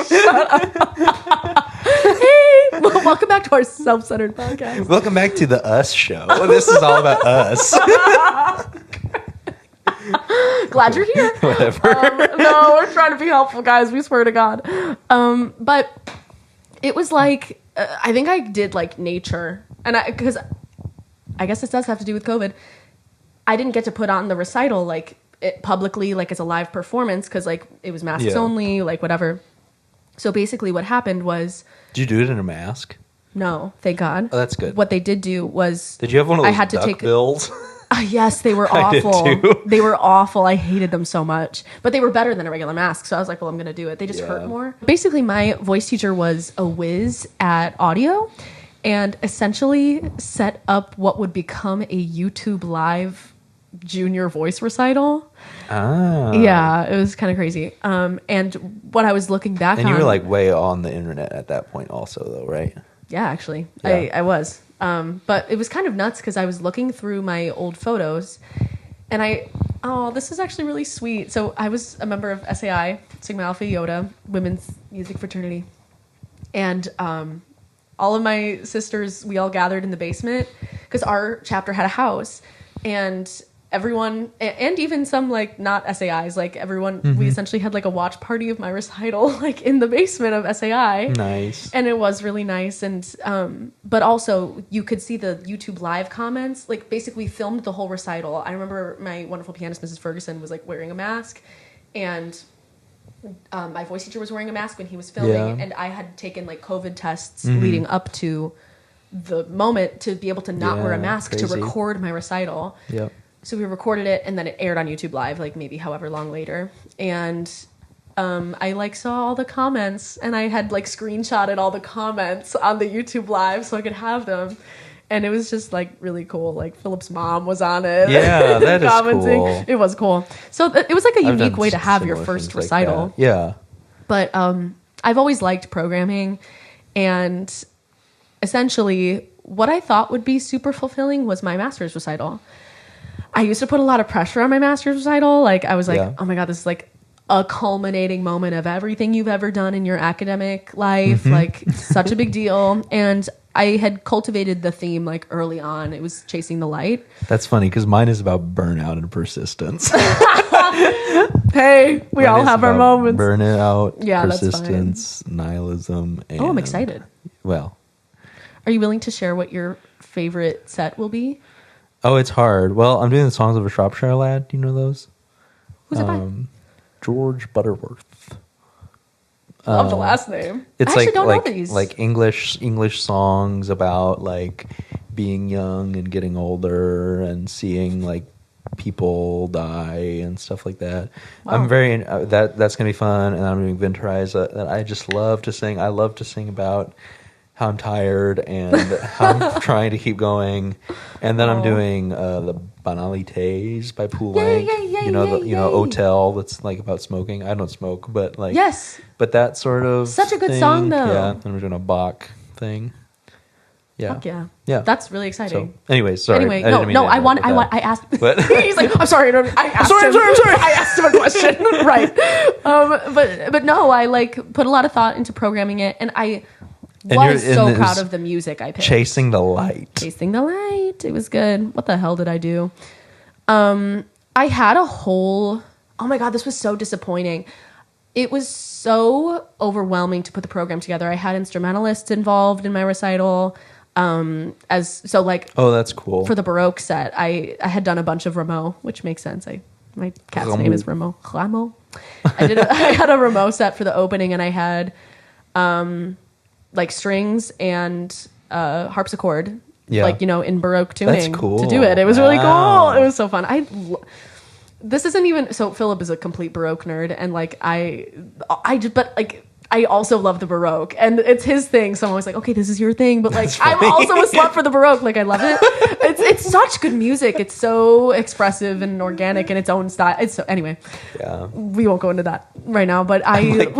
hey, well, welcome back to our self-centered podcast. Welcome back to the Us Show. This is all about us. Glad you're here. Whatever. No, we're trying to be helpful, guys. We swear to God. But it was like I think I did like nature, and because I guess this does have to do with COVID. I didn't get to put on the recital like it publicly, like as a live performance, because like it was masks Yeah. only, like whatever. So basically, what happened was Did you do it in a mask? no, thank God. Oh, that's good. What they did do was Did you have one of I those had to duck take- bills? Yes, they were I did awful. too. They were awful. I hated them so much. But they were better than a regular mask. So I was like, well, I'm going to do it. They just hurt more. Basically, my voice teacher was a whiz at audio and essentially set up what would become a YouTube live junior voice recital. Ah. Yeah, it was kind of crazy. And what I was looking back on... And you were like way on the internet at that point also though, right? Yeah, actually. Yeah. I was. But it was kind of nuts because I was looking through my old photos and this is actually really sweet. So I was a member of SAI, Sigma Alpha Iota, Women's Music Fraternity. And all of my sisters, we all gathered in the basement because our chapter had a house. And everyone, and even some like not SAIs, like everyone, we essentially had like a watch party of my recital, like in the basement of SAI. Nice. And it was really nice. And, but also you could see the YouTube live comments, like basically filmed the whole recital. I remember my wonderful pianist, Mrs. Ferguson, was like wearing a mask, and my voice teacher was wearing a mask when he was filming. And I had taken like COVID tests leading up to the moment to be able to not wear a mask to record my recital. Yep. So we recorded it, and then it aired on YouTube Live, like maybe however long later. And I like saw all the comments, and I had like screenshotted all the comments on the YouTube Live so I could have them. And it was just like really cool. Like Philip's mom was on it. Yeah, that is cool. It was cool. So it was like a I've unique done way to have your similar first things like recital. that. Yeah. But I've always liked programming, and essentially what I thought would be super fulfilling was my master's recital. I used to put a lot of pressure on my master's recital. Like I was like, oh my God, this is like a culminating moment of everything you've ever done in your academic life. Like such a big deal. And I had cultivated the theme like early on. It was chasing the light. That's funny because mine is about burnout and persistence. Hey, we all have our moments. Burnout, Yeah, persistence, nihilism. And, I'm excited. Well. Are you willing to share what your favorite set will be? Oh, it's hard. Well, I'm doing the Songs of a Shropshire Lad. Do you know those? Who's it by? George Butterworth. Love the last name. It's I actually don't know these. like English songs about like being young and getting older and seeing like people die and stuff like that. Wow. I'm very that's gonna be fun. And I'm doing Venturiza that I just love to sing. I love to sing about how I'm tired and how I'm trying to keep going. And then I'm doing the Banalités by Poulenc. You know, Hotel, that's like about smoking. I don't smoke, but like yes, but that sort of such a good thing. song though. Yeah, and we're doing a Bach thing. Yeah, fuck yeah, yeah. That's really exciting. So, anyways, sorry. Anyway, I asked. But He's like, I'm sorry. I asked him. I'm sorry. I asked him a question. Right. But no, I like put a lot of thought into programming it, and I was so proud of the music I picked. Chasing the Light. It was good. What the hell did I do? I had a whole... Oh my God, this was so disappointing. It was so overwhelming to put the program together. I had instrumentalists involved in my recital. Oh, that's cool. For the Baroque set, I had done a bunch of Rameau, which makes sense. My cat's name is Rameau. I had a Rameau set for the opening, and I had like strings and harpsichord, in Baroque tuning. That's cool. To do it. It was really cool. It was so fun. This isn't even so. Philip is a complete Baroque nerd, and I also love the Baroque, and it's his thing. So I'm always like, okay, this is your thing, but like I'm also a slut for the Baroque. Like I love it. It's such good music. It's so expressive and organic in its own style. It's so anyway. Yeah, we won't go into that right now. But I don't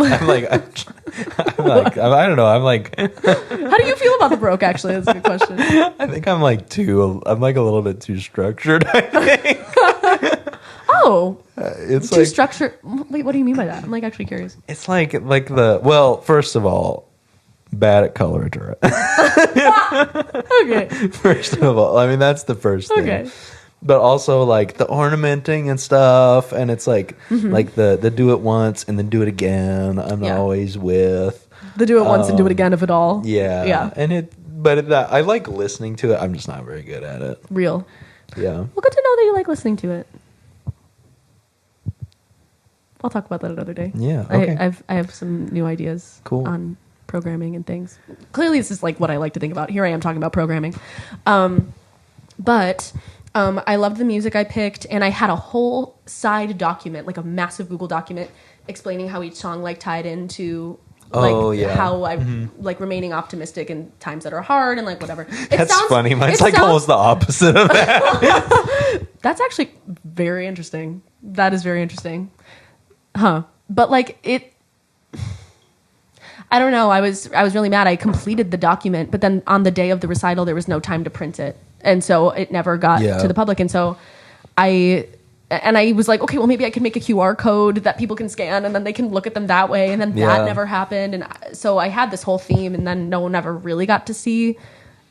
know. I'm like, how do you feel about the Baroque? Actually, that's a good question. I think I'm like a little bit too structured. I think. Oh, it's too structured. Wait, what do you mean by that? I'm like actually curious. It's first of all, bad at coloratura. Okay. First of all, I mean that's the first thing. Okay. But also like the ornamenting and stuff, and it's like like the do it once and then do it again. I'm not always with the do it once and do it again of it all. Yeah, yeah. And I like listening to it. I'm just not very good at it. Real. Yeah. Well, good to know that you like listening to it. I'll talk about that another day. Yeah. Okay. I have some new ideas on programming and things. Clearly, this is like what I like to think about. Here I am talking about programming. But I loved the music I picked, and I had a whole side document, like a massive Google document, explaining how each song like tied into how I like remaining optimistic in times that are hard and like whatever. That's funny. Mine's like almost the opposite of that. That's actually very interesting. That is very interesting. Huh. But like I don't know. I was really mad. I completed the document, but then on the day of the recital, there was no time to print it. And so it never got to the public. And so I was like, okay, well, maybe I can make a QR code that people can scan and then they can look at them that way. And then that never happened. And so I had this whole theme, and then no one ever really got to see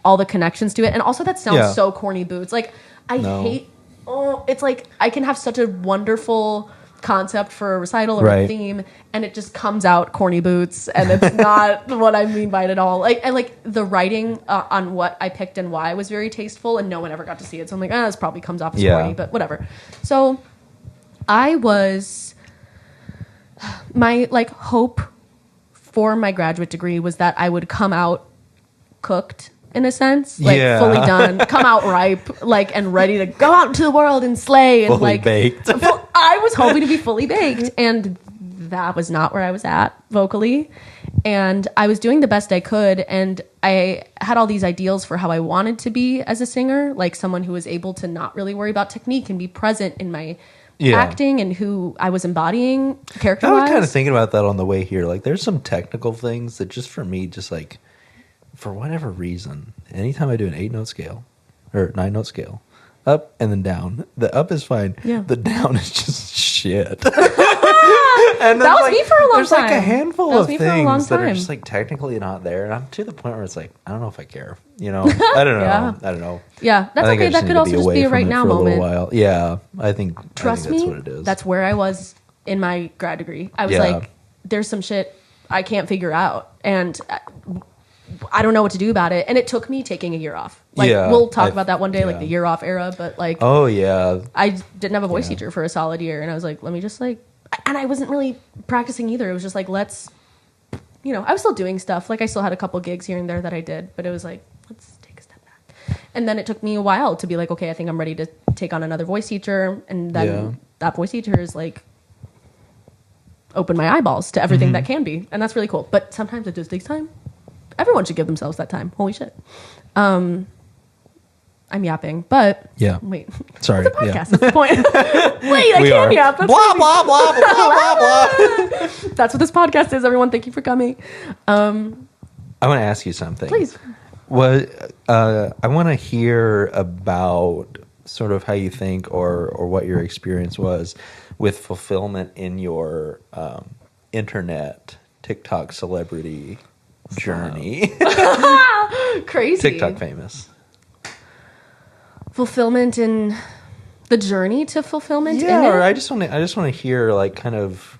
all the connections to it. And also that sounds so corny, Boots. Like it's like I can have such a wonderful concept for a recital or a theme, and it just comes out corny Boots, and it's not what I mean by it at all. Like the writing on what I picked and why was very tasteful, and no one ever got to see it. So I'm like, this probably comes off as corny, but whatever. So my like hope for my graduate degree was that I would come out cooked, in a sense, like fully done, come out ripe, like, and ready to go out into the world and slay, and fully like baked. I was hoping to be fully baked, and that was not where I was at vocally. And I was doing the best I could, and I had all these ideals for how I wanted to be as a singer, like someone who was able to not really worry about technique and be present in my acting and who I was embodying character-wise. I was kind of thinking about that on the way here. Like, there's some technical things that just for me, just like, for whatever reason, anytime I do an 8-note scale or 9-note scale, up and then down, the up is fine. Yeah. The down is just shit. And that was me for a long time. There's like a handful of things that are just like technically not there, and I'm to the point where it's like, I don't know if I care. You know, I don't know. I don't know. Yeah, that's okay. That could also just be a right now moment. Yeah, I think Trust me, that's what it is. That's where I was in my grad degree. I was like, there's some shit I can't figure out, and I don't know what to do about it. And it took me taking a year off. Like, we'll talk about that one day, like the year off era. But like, I didn't have a voice teacher for a solid year, and I was like, let me just like, and I wasn't really practicing either. It was just like, let's, I was still doing stuff. Like, I still had a couple gigs here and there that I did, but it was like, let's take a step back. And then it took me a while to be like, okay, I think I'm ready to take on another voice teacher. And then that voice teacher is like, open my eyeballs to everything that can be. And that's really cool. But sometimes it just takes time. Everyone should give themselves that time. Holy shit. I'm yapping, but wait. Sorry. It's a podcast. That's the point. Wait, I can't yap. That's blah, blah, blah, blah, blah, blah. That's what this podcast is, everyone. Thank you for coming. I want to ask you something. Please. I want to hear about sort of how you think or what your experience was with fulfillment in your internet TikTok celebrity journey. Crazy. TikTok famous. Fulfillment in the journey to fulfillment. Yeah, in or it? I just want to hear like kind of,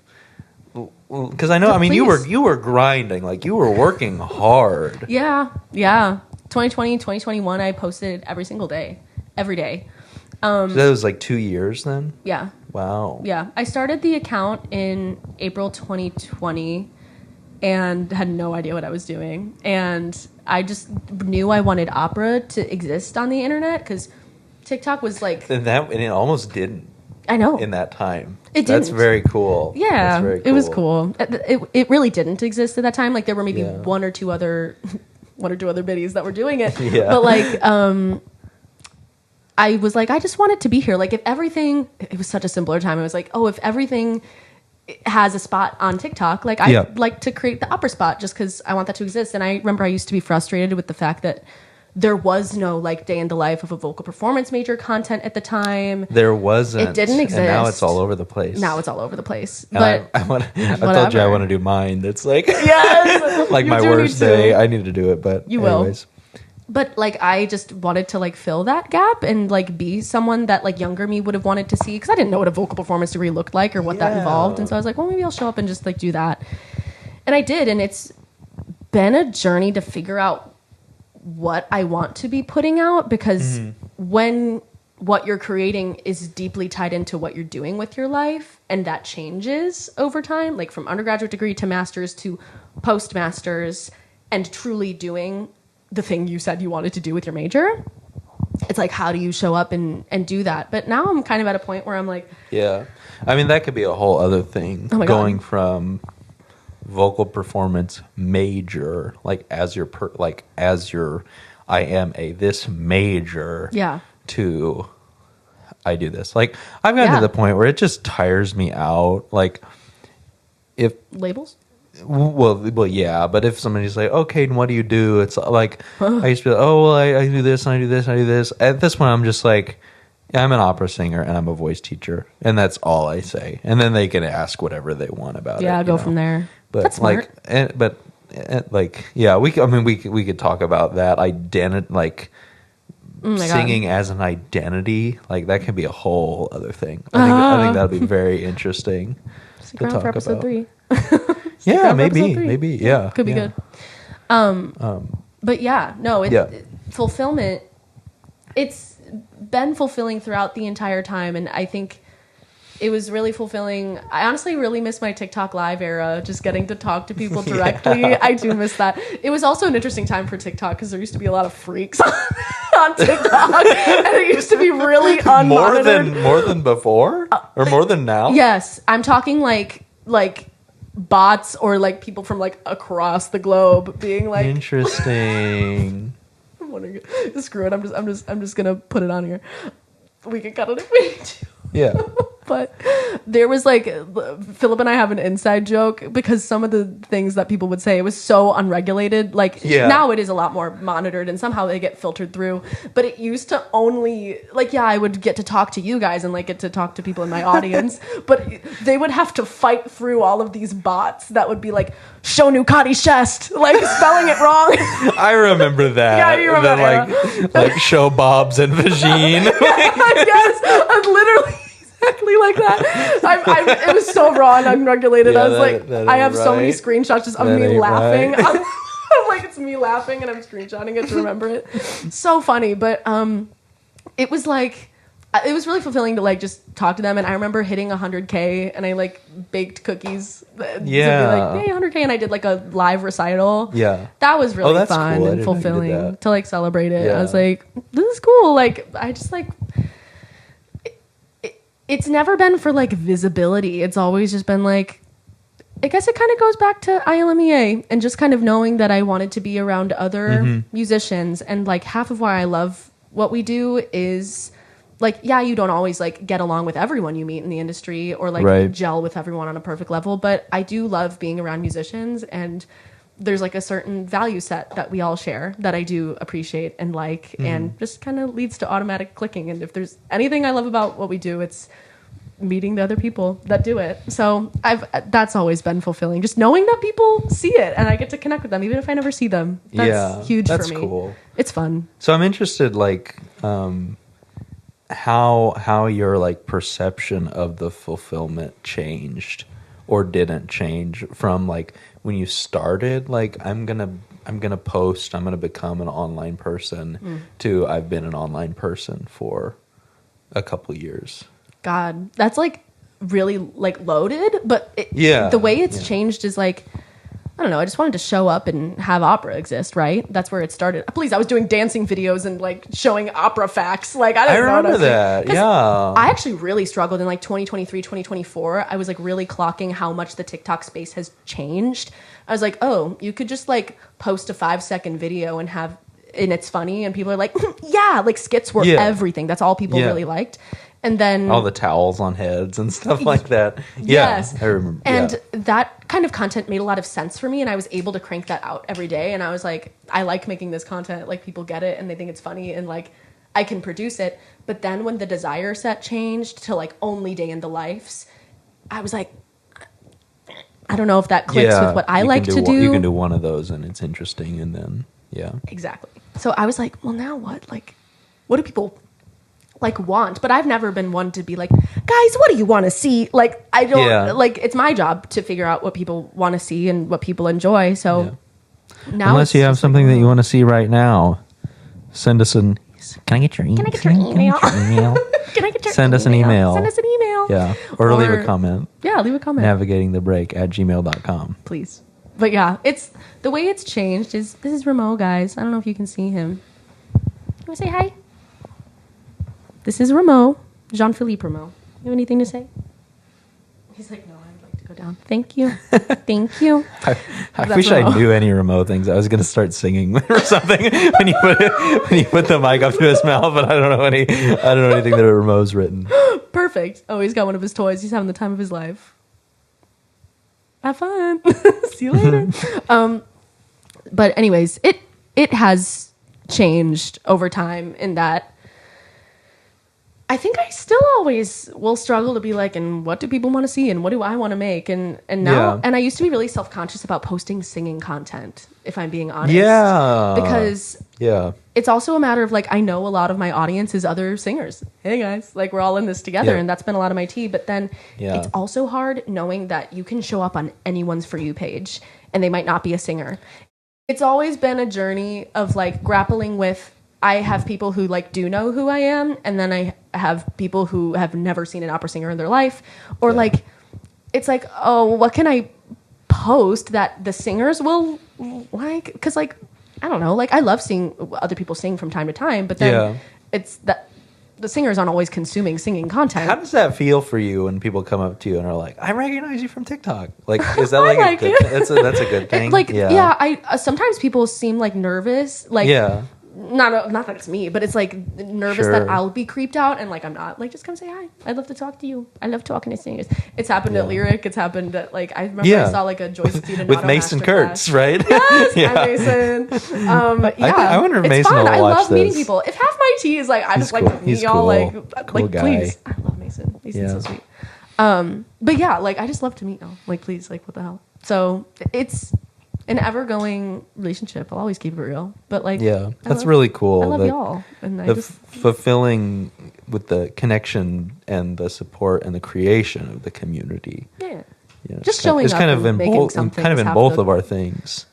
because I know, I mean, you were grinding, like you were working hard. Yeah. 2020, 2021, I posted every single day, every day. So that was like 2 years then? Yeah. Wow. Yeah. I started the account in April 2020 and had no idea what I was doing. And I just knew I wanted opera to exist on the internet because TikTok was like... And it almost didn't. I know. In that time. It didn't. That's very cool. Yeah. Very cool. It was cool. It really didn't exist at that time. Like there were maybe one or two other biddies that were doing it. Yeah. But like... I was like, I just want it to be here. Like if everything... It was such a simpler time. I was like, if everything has a spot on TikTok, like I'd like to create the opera spot just because I want that to exist. And I remember I used to be frustrated with the fact that there was no like day in the life of a vocal performance major content at the time. There wasn't. It didn't exist. And now it's all over the place. But I told you I want to do mine. It's like yes, like my worst day. I need to do it, but you anyways. Will. But like I just wanted to like fill that gap and like be someone that like younger me would have wanted to see because I didn't know what a vocal performance degree looked like or what that involved. And so I was like, well, maybe I'll show up and just like do that. And I did, and it's been a journey to figure out what I want to be putting out because when what you're creating is deeply tied into what you're doing with your life and that changes over time, like from undergraduate degree to master's to postmasters and truly doing the thing you said you wanted to do with your major, it's like, how do you show up and do that? But now I'm kind of at a point where I'm like, Yeah. I mean, that could be a whole other thing. Oh my going God. from vocal performance major, like as your I am a this major, yeah, to I do this. Like I've gotten to the point where it just tires me out. Like if labels. well, yeah. But if somebody's like, "Okay, and what do you do?" It's like I used to be like, "Oh, well, I do this and I do this and I do this." At this point, I'm just like, I'm an opera singer and I'm a voice teacher, and that's all I say. And then they can ask whatever they want about it. Yeah, go from there. But that's smart. like, yeah, we could talk about that identity, like singing as an identity. Like that can be a whole other thing. I think that'd be very interesting. Stick around for episode 3. Yeah, maybe, yeah, could be good. But yeah, no, fulfillment. It's been fulfilling throughout the entire time, and I think it was really fulfilling. I honestly really miss my TikTok live era, just getting to talk to people directly. Yeah. I do miss that. It was also an interesting time for TikTok because there used to be a lot of freaks on TikTok, and it used to be really unmonitored. More than before, or more than now. Yes, I'm talking like bots or like people from like across the globe being like interesting. Screw it. I'm just gonna put it on here. We can cut it if we need to. Yeah. But there was like, Philip and I have an inside joke because some of the things that people would say, it was so unregulated. Like now it is a lot more monitored and somehow they get filtered through. But it used to only, like, I would get to talk to you guys and like get to talk to people in my audience. But they would have to fight through all of these bots that would be like, show Nukati chest, like spelling it wrong. I remember that. Yeah, you remember that. Like show Bob's and Vagine. Yes, I'm literally exactly like that. It was so raw and unregulated. I was like, I have so many screenshots just of me laughing. Right. I'm like, it's me laughing and I'm screenshotting it to remember it. So funny, but it was like, it was really fulfilling to like just talk to them. And I remember hitting 100K and I like baked cookies. To be like, hey, 100K, and I did like a live recital. Yeah, that was really fun cool. And fulfilling to like celebrate it. Yeah. I was like, this is cool. Like, I just like. It's never been for like visibility. It's always just been like, I guess it kind of goes back to ILMEA and just kind of knowing that I wanted to be around other musicians. And like half of why I love what we do is like, you don't always like get along with everyone you meet in the industry or like gel with everyone on a perfect level. But I do love being around musicians, and there's like a certain value set that we all share that I do appreciate and like, and just kind of leads to automatic clicking. And if there's anything I love about what we do, it's meeting the other people that do it. So that's always been fulfilling, just knowing that people see it and I get to connect with them, even if I never see them. That's huge for me. That's cool. It's fun. So I'm interested, like, how your like perception of the fulfillment changed or didn't change from like when you started, like I'm gonna post, I'm gonna become an online person, to I've been an online person for a couple years. God, that's like really like loaded, but the way it's changed is like, I don't know, I just wanted to show up and have opera exist, right? That's where it started. Please, I was doing dancing videos and like showing opera facts. Like I remember that. Yeah. I actually really struggled in like 2023, 2024. I was like really clocking how much the TikTok space has changed. I was like, oh, you could just like post a 5-second video and it's funny and people are like, yeah, like skits were everything. That's all people really liked. And then all the towels on heads and stuff like that. Yes, I remember. And that kind of content made a lot of sense for me, and I was able to crank that out every day. And I was like, I like making this content. Like people get it and they think it's funny, and like I can produce it. But then when the desire set changed to like only day in the lives, I was like, I don't know if that clicks with what I like to do. You can do one of those, and it's interesting, and then exactly. So I was like, well, now what? Like, what do people like want? But I've never been one to be like, guys, what do you want to see? Like, I don't like, it's my job to figure out what people want to see and what people enjoy. So now, unless you have something that you want to see right now, send us an. Can I get your email? Can I get your email? Can I get your Send us an email. Send us an email. Yeah. Or leave a comment. Yeah, leave a comment. navigatingthebreak@gmail.com. Please. But yeah, it's the way it's changed is, this is Ramo, guys. I don't know if you can see him. You want to say hi? This is Rameau, Jean-Philippe Rameau. You have anything to say? He's like, no, I'd like to go down. Thank you. Thank you. I wish I knew any Rameau things. I was going to start singing or something when you put the mic up to his mouth, but I don't know anything that Rameau's written. Perfect. Oh, he's got one of his toys. He's having the time of his life. Have fun. See you later. But anyways, it has changed over time in that I think I still always will struggle to be like, and what do people want to see, and what do I want to make, and now, and I used to be really self-conscious about posting singing content, if I'm being honest. Yeah. Because it's also a matter of like, I know a lot of my audience is other singers. Hey guys, like we're all in this together, and that's been a lot of my tea. But then it's also hard knowing that you can show up on anyone's For You page, and they might not be a singer. It's always been a journey of like grappling with, I have people who like do know who I am, and then I have people who have never seen an opera singer in their life, or like it's like, oh, what can I post that the singers will like? Because like I don't know, like I love seeing other people sing from time to time, but then it's that the singers aren't always consuming singing content. How does that feel for you when people come up to you and are like, "I recognize you from TikTok"? Like, is that like a good? That's a good thing. Like, I sometimes people seem like nervous, like not that it's me, but it's like nervous that I'll be creeped out, and like I'm not. Like, just come say hi. I'd love to talk to you. I love talking to singers. It's happened at Lyric. It's happened at like I remember I saw like a Joyce Stevens with Mason Kurtz, right? Yes, Mason. I wonder if Mason will watch I love this. meeting people. If half my tea is like I just cool. like to meet y'all, Cool guy. Please. I love Mason. Mason's so sweet. But yeah, like I just love to meet y'all. Like please, like what the hell? So it's an ever-going relationship. I'll always keep it real. But like, that's really cool. I love y'all, and the fulfilling with the connection and the support and the creation of the community. Yeah, you know, just showing it's up kind of in both of our things,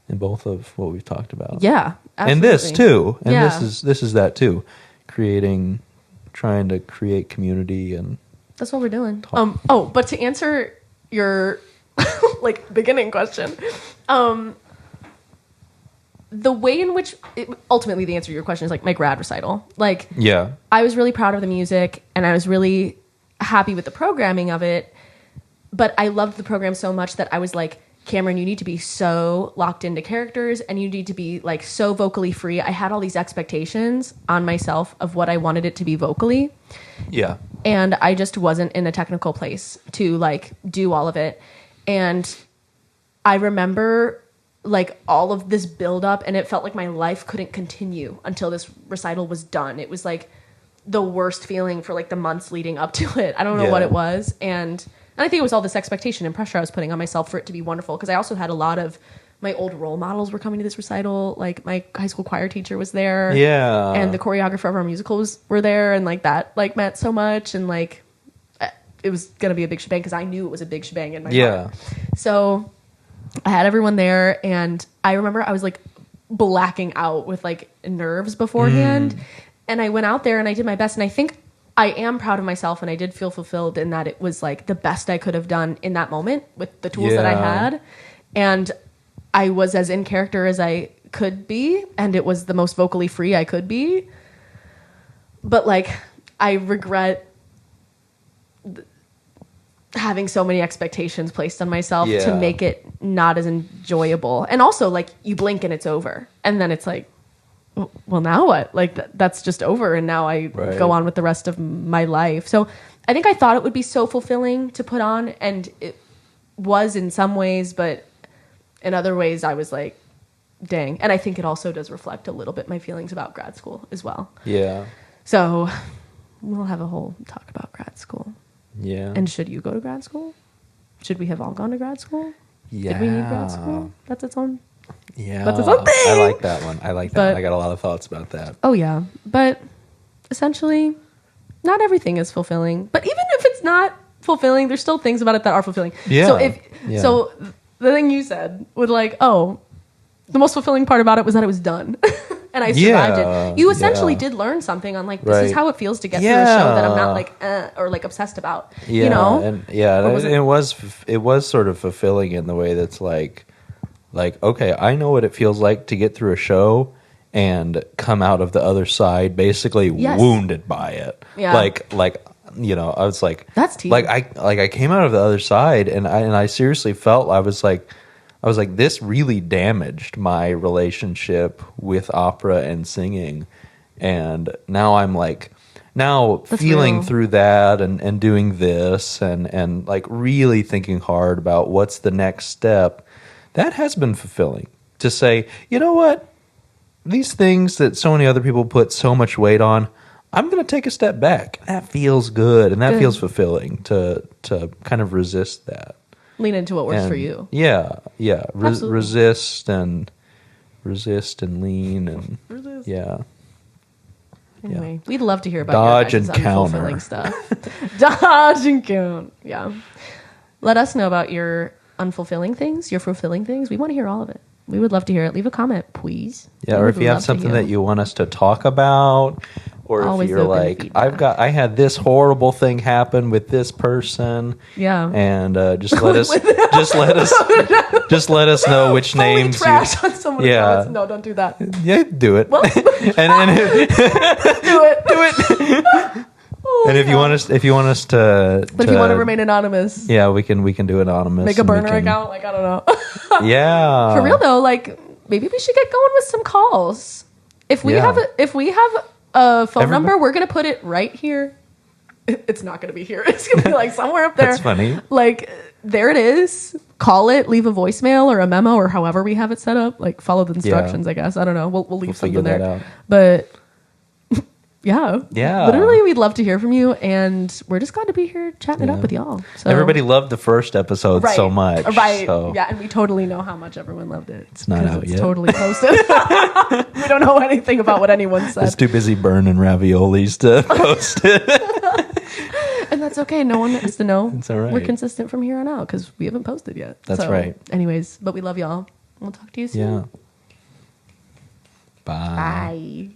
in both of what we've talked about. Yeah, absolutely. And this too, and this is that too, trying to create community, and that's what we're doing. But to answer your like beginning question, the way in which ultimately the answer to your question is like my grad recital. Like, I was really proud of the music, and I was really happy with the programming of it, but I loved the program so much that I was like, Cameron, you need to be so locked into characters, and you need to be like so vocally free. I had all these expectations on myself of what I wanted it to be vocally. Yeah. And I just wasn't in a technical place to like do all of it. And I remember like all of this build up, and it felt like my life couldn't continue until this recital was done. It was like the worst feeling for like the months leading up to it. I don't know what it was. And I think it was all this expectation and pressure I was putting on myself for it to be wonderful. Because I also had a lot of my old role models were coming to this recital. Like my high school choir teacher was there. Yeah. And the choreographer of our musicals were there. And like that like meant so much. And like it was going to be a big shebang because I knew it was a big shebang in my heart. So I had everyone there. And I remember I was like blacking out with like nerves beforehand. And I went out there and I did my best. And I think I am proud of myself, and I did feel fulfilled in that it was like the best I could have done in that moment with the tools that I had. And I was as in character as I could be, and it was the most vocally free I could be. But like, I regret having so many expectations placed on myself to make it not as enjoyable. And also, like, you blink and it's over. And then it's like, well, now what? Like, that's just over, and now I go on with the rest of my life. So I think I thought it would be so fulfilling to put on, and it was in some ways, but in other ways I was like, dang. And I think it also does reflect a little bit my feelings about grad school as well. Yeah. So we'll have a whole talk about grad school. Yeah. And should you go to grad school? Should we have all gone to grad school? Yeah. Did we need grad school? That's its own. Yeah. That's its own thing. I like that one. I like that. I got a lot of thoughts about that. Oh yeah. But essentially, not everything is fulfilling. But even if it's not fulfilling, there's still things about it that are fulfilling. Yeah. So the thing you said would like, oh, the most fulfilling part about it was that it was done. And I survived it. You essentially did learn something on like, this is how it feels to get through a show that I'm not like, or like obsessed about, you know? And it was sort of fulfilling in the way that's like, okay, I know what it feels like to get through a show and come out of the other side basically Yes. wounded by it. Yeah. Like I was like, That's tea. I came out of the other side and I seriously felt I was like this really damaged my relationship with opera and singing, and now I'm like That's feeling real. through that and doing this and like really thinking hard about what's the next step. That has been fulfilling to say, you know what, these things that so many other people put so much weight on, I'm going to take a step back. That feels good, and that Good. feels fulfilling to kind of resist that. Lean into what works for And you. Yeah. Absolutely. Resist and lean and Resist. yeah. Anyway, we'd love to hear about Dodge your guys' and counter. unfulfilling stuff. Dodge and count. Yeah. Let us know about your unfulfilling things, your fulfilling things. We want to hear all of it. We would love to hear it. Leave a comment, please. Yeah, We or would if you have love to something hear. that you want us to talk about, or Always if you're open to like, feedback. I had this horrible thing happen with this person, Yeah. and just let us know which Fully names trash on someone. Yeah. No, don't do that. Yeah, do it. Well, and do it. and if you want us to, But if you want to remain anonymous, yeah, we can do anonymous. make a and we burner can- account. Like, I don't know. Yeah, For real though, like maybe we should get going with some calls. If we Yeah. have a phone Everybody- number, we're gonna put it right here. It's not gonna be here. It's gonna be like somewhere up there. That's funny. Like there it is. Call it, leave a voicemail or a memo or however we have it set up. Like follow the instructions, I guess. I don't know. We'll leave We'll something figure that there. out. But yeah. Yeah. Literally, we'd love to hear from you, and we're just glad to be here chatting it Yeah. up with y'all. So Everybody loved the first episode so much, Right. so Yeah, and we totally know how much everyone loved it. It's not 'Cause out it's yet. totally posted. We don't know anything about what anyone it's said. too busy burning raviolis to post it. And that's okay. No one has to know. It's all right. We're consistent from here on out because we haven't posted yet. That's right. Anyways, but we love y'all. We'll talk to you soon. Yeah. Bye. Bye.